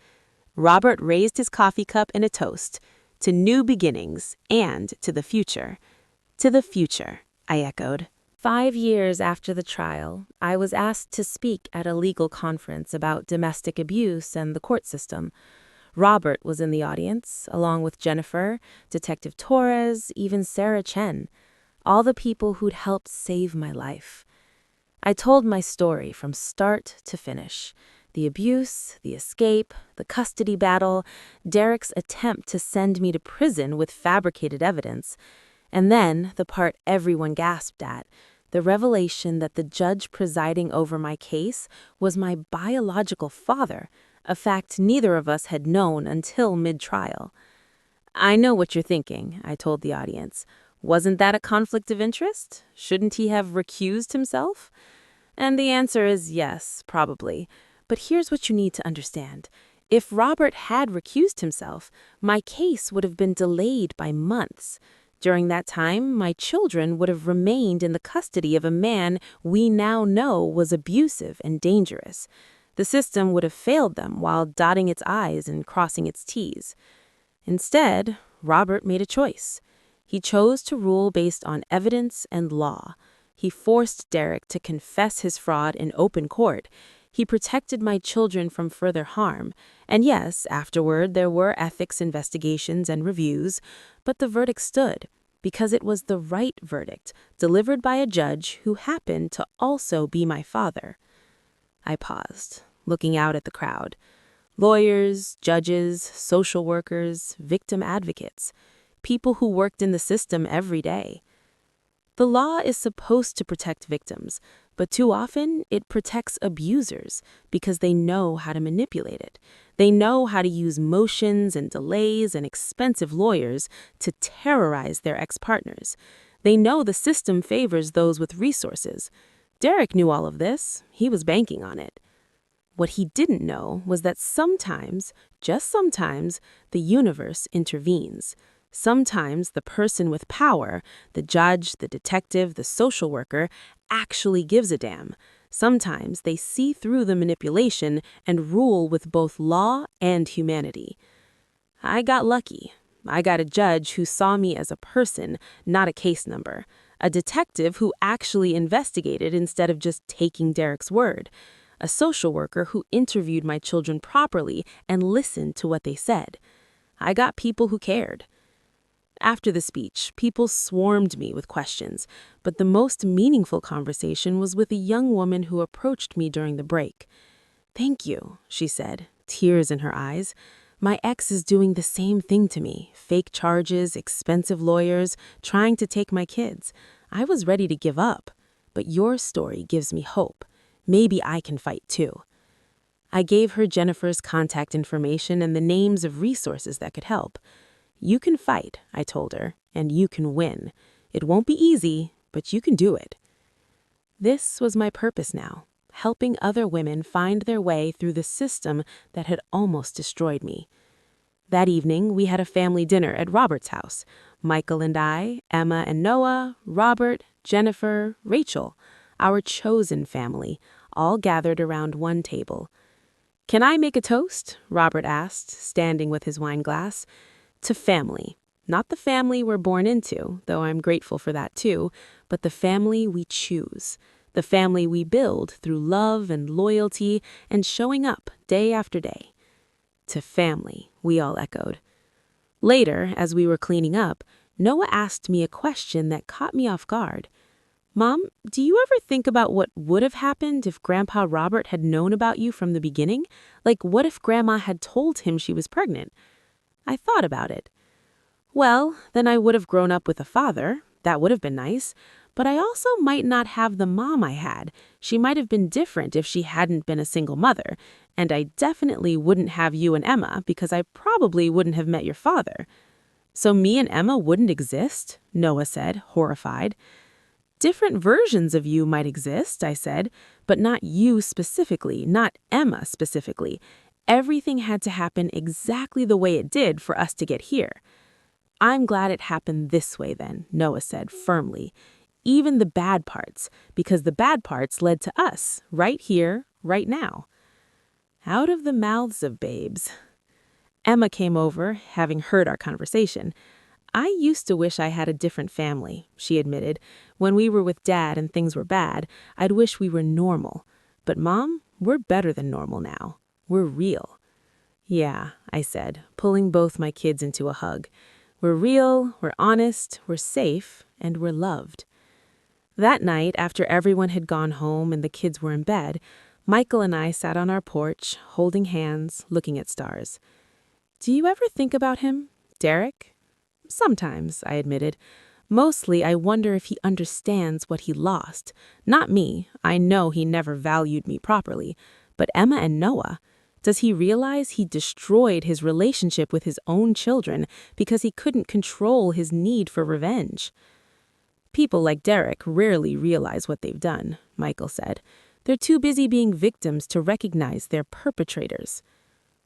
Robert raised his coffee cup in a toast, "To new beginnings and to the future." "To the future," I echoed. 5 years after the trial, I was asked to speak at a legal conference about domestic abuse and the court system. Robert was in the audience, along with Jennifer, Detective Torres, even Sarah Chen, all the people who'd helped save my life. I told my story from start to finish. The abuse, the escape, the custody battle, Derek's attempt to send me to prison with fabricated evidence, and then the part everyone gasped at, the revelation that the judge presiding over my case was my biological father, a fact neither of us had known until mid-trial. "I know what you're thinking," I told the audience. Wasn't that a conflict of interest? Shouldn't he have recused himself? And the answer is yes, probably. But here's what you need to understand. If Robert had recused himself, my case would have been delayed by months. During that time, my children would have remained in the custody of a man we now know was abusive and dangerous. The system would have failed them while dotting its I's and crossing its T's. Instead, Robert made a choice. He chose to rule based on evidence and law. He forced Derek to confess his fraud in open court. He protected my children from further harm. And yes, afterward there were ethics investigations and reviews, but the verdict stood because it was the right verdict, delivered by a judge who happened to also be my father. I paused, looking out at the crowd. Lawyers, judges, social workers, victim advocates, people who worked in the system every day. The law is supposed to protect victims, but too often it protects abusers because they know how to manipulate it. They know how to use motions and delays and expensive lawyers to terrorize their ex-partners. They know the system favors those with resources. Derek knew all of this. He was banking on it. What he didn't know was that sometimes, just sometimes, the universe intervenes. Sometimes the person with power, the judge, the detective, the social worker, actually gives a damn. Sometimes they see through the manipulation and rule with both law and humanity. I got lucky. I got a judge who saw me as a person, not a case number. A detective who actually investigated instead of just taking Derek's word. A social worker who interviewed my children properly and listened to what they said. I got people who cared. After the speech, people swarmed me with questions, but the most meaningful conversation was with a young woman who approached me during the break. "Thank you," she said, tears in her eyes. "My ex is doing the same thing to me, fake charges, expensive lawyers, trying to take my kids. I was ready to give up, but your story gives me hope. Maybe I can fight too." I gave her Jennifer's contact information and the names of resources that could help. "You can fight," I told her, "and you can win. It won't be easy, but you can do it." This was my purpose now, helping other women find their way through the system that had almost destroyed me. That evening, we had a family dinner at Robert's house. Michael and I, Emma and Noah, Robert, Jennifer, Rachel, our chosen family, all gathered around one table. "Can I make a toast?" Robert asked, standing with his wine glass. "To family. Not the family we're born into, though I'm grateful for that too, but the family we choose. The family we build through love and loyalty and showing up day after day." "To family," we all echoed. Later, as we were cleaning up, Noah asked me a question that caught me off guard. "Mom, do you ever think about what would have happened if Grandpa Robert had known about you from the beginning? Like, what if Grandma had told him she was pregnant?" I thought about it. "Well, then I would have grown up with a father. That would have been nice. But I also might not have the mom I had. She might have been different if she hadn't been a single mother. And I definitely wouldn't have you and Emma because I probably wouldn't have met your father." "So me and Emma wouldn't exist?" Noah said, horrified. "Different versions of you might exist," I said, "but not you specifically, not Emma specifically. Everything had to happen exactly the way it did for us to get here." "I'm glad it happened this way then," Noah said firmly. "Even the bad parts, because the bad parts led to us, right here, right now." Out of the mouths of babes. Emma came over, having heard our conversation. "I used to wish I had a different family," she admitted. "When we were with Dad and things were bad, I'd wish we were normal. But Mom, we're better than normal now. We're real." "Yeah," I said, pulling both my kids into a hug. "We're real, we're honest, we're safe, and we're loved." That night, after everyone had gone home and the kids were in bed, Michael and I sat on our porch, holding hands, looking at stars. "Do you ever think about him, Derek?" "Sometimes," I admitted. "Mostly I wonder if he understands what he lost. Not me. I know he never valued me properly. But Emma and Noah. Does he realize he destroyed his relationship with his own children because he couldn't control his need for revenge? People like Derek rarely realize what they've done, Michael said. They're too busy being victims to recognize they're perpetrators.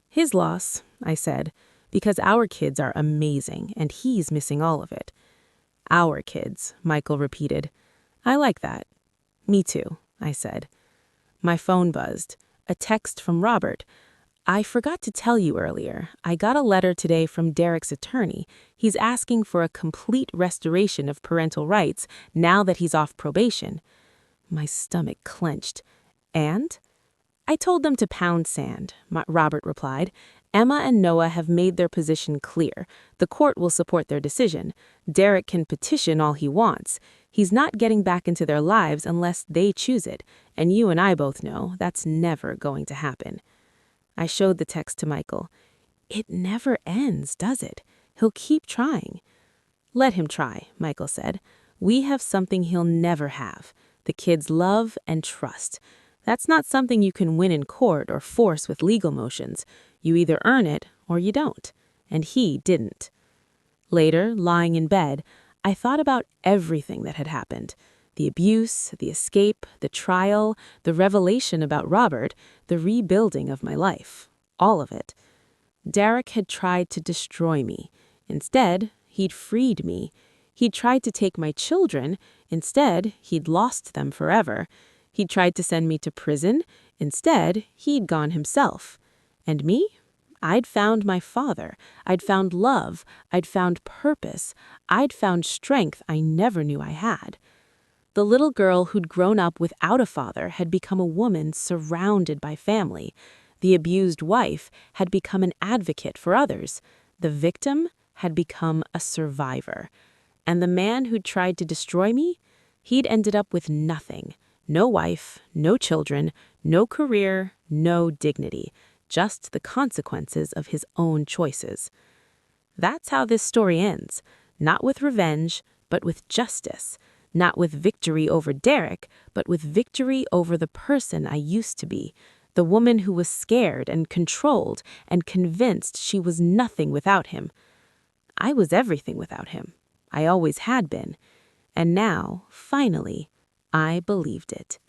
His loss, I said, because our kids are amazing and he's missing all of it. Our kids, Michael repeated. I like that. Me too, I said. My phone buzzed. A text from Robert. I forgot to tell you earlier. I got a letter today from Derek's attorney. He's asking for a complete restoration of parental rights now that he's off probation. My stomach clenched. And? I told them to pound sand, Robert replied. Emma and Noah have made their position clear. The court will support their decision. Derek can petition all he wants. He's not getting back into their lives unless they choose it, and you and I both know that's never going to happen. I showed the text to Michael. It never ends, does it? He'll keep trying. Let him try, Michael said. We have something he'll never have, the kids' love and trust. That's not something you can win in court or force with legal motions. You either earn it or you don't. And he didn't. Later, lying in bed, I thought about everything that had happened. The abuse, the escape, the trial, the revelation about Robert, the rebuilding of my life. All of it. Derek had tried to destroy me. Instead, he'd freed me. He'd tried to take my children. Instead, he'd lost them forever. He'd tried to send me to prison. Instead, he'd gone himself. And me? I'd found my father. I'd found love. I'd found purpose. I'd found strength I never knew I had. The little girl who'd grown up without a father had become a woman surrounded by family. The abused wife had become an advocate for others. The victim had become a survivor. And the man who'd tried to destroy me? He'd ended up with nothing. No wife, no children, no career, no dignity. Just the consequences of his own choices. That's how this story ends. Not with revenge, but with justice. Not with victory over Derek, but with victory over the person I used to be. The woman who was scared and controlled and convinced she was nothing without him. I was everything without him. I always had been. And now, finally, I believed it.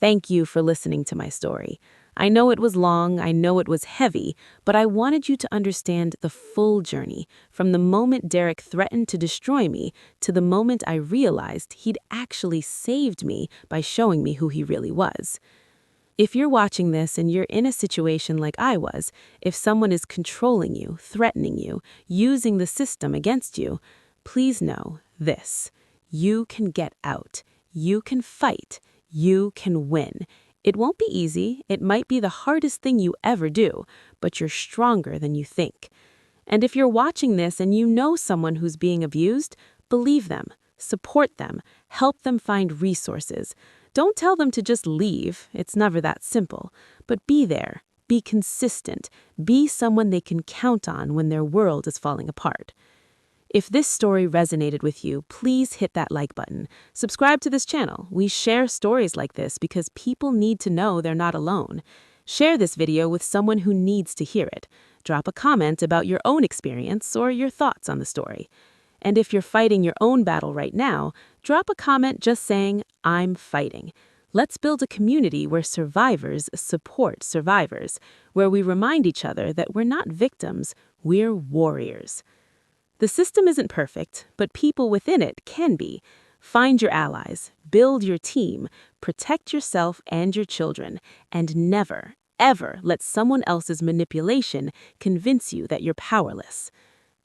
Thank you for listening to my story. I know it was long, I know it was heavy, but I wanted you to understand the full journey, from the moment Derek threatened to destroy me to the moment I realized he'd actually saved me by showing me who he really was. If you're watching this and you're in a situation like I was, if someone is controlling you, threatening you, using the system against you, please know this. You can get out. You can fight. You can win. It won't be easy. It might be the hardest thing you ever do, but you're stronger than you think. And if you're watching this and you know someone who's being abused, believe them, support them, help them find resources. Don't tell them to just leave. It's never that simple. But be there. Be consistent. Be someone they can count on when their world is falling apart. If this story resonated with you, please hit that like button. Subscribe to this channel. We share stories like this because people need to know they're not alone. Share this video with someone who needs to hear it. Drop a comment about your own experience or your thoughts on the story. And if you're fighting your own battle right now, drop a comment just saying, I'm fighting. Let's build a community where survivors support survivors, where we remind each other that we're not victims, we're warriors. The system isn't perfect, but people within it can be. Find your allies, build your team, protect yourself and your children, and never, ever let someone else's manipulation convince you that you're powerless.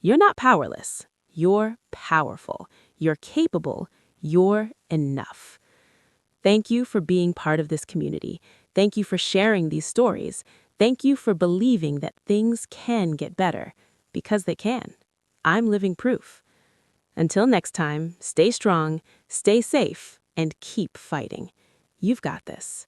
You're not powerless. You're powerful. You're capable. You're enough. Thank you for being part of this community. Thank you for sharing these stories. Thank you for believing that things can get better, because they can. I'm living proof. Until next time, stay strong, stay safe, and keep fighting. You've got this.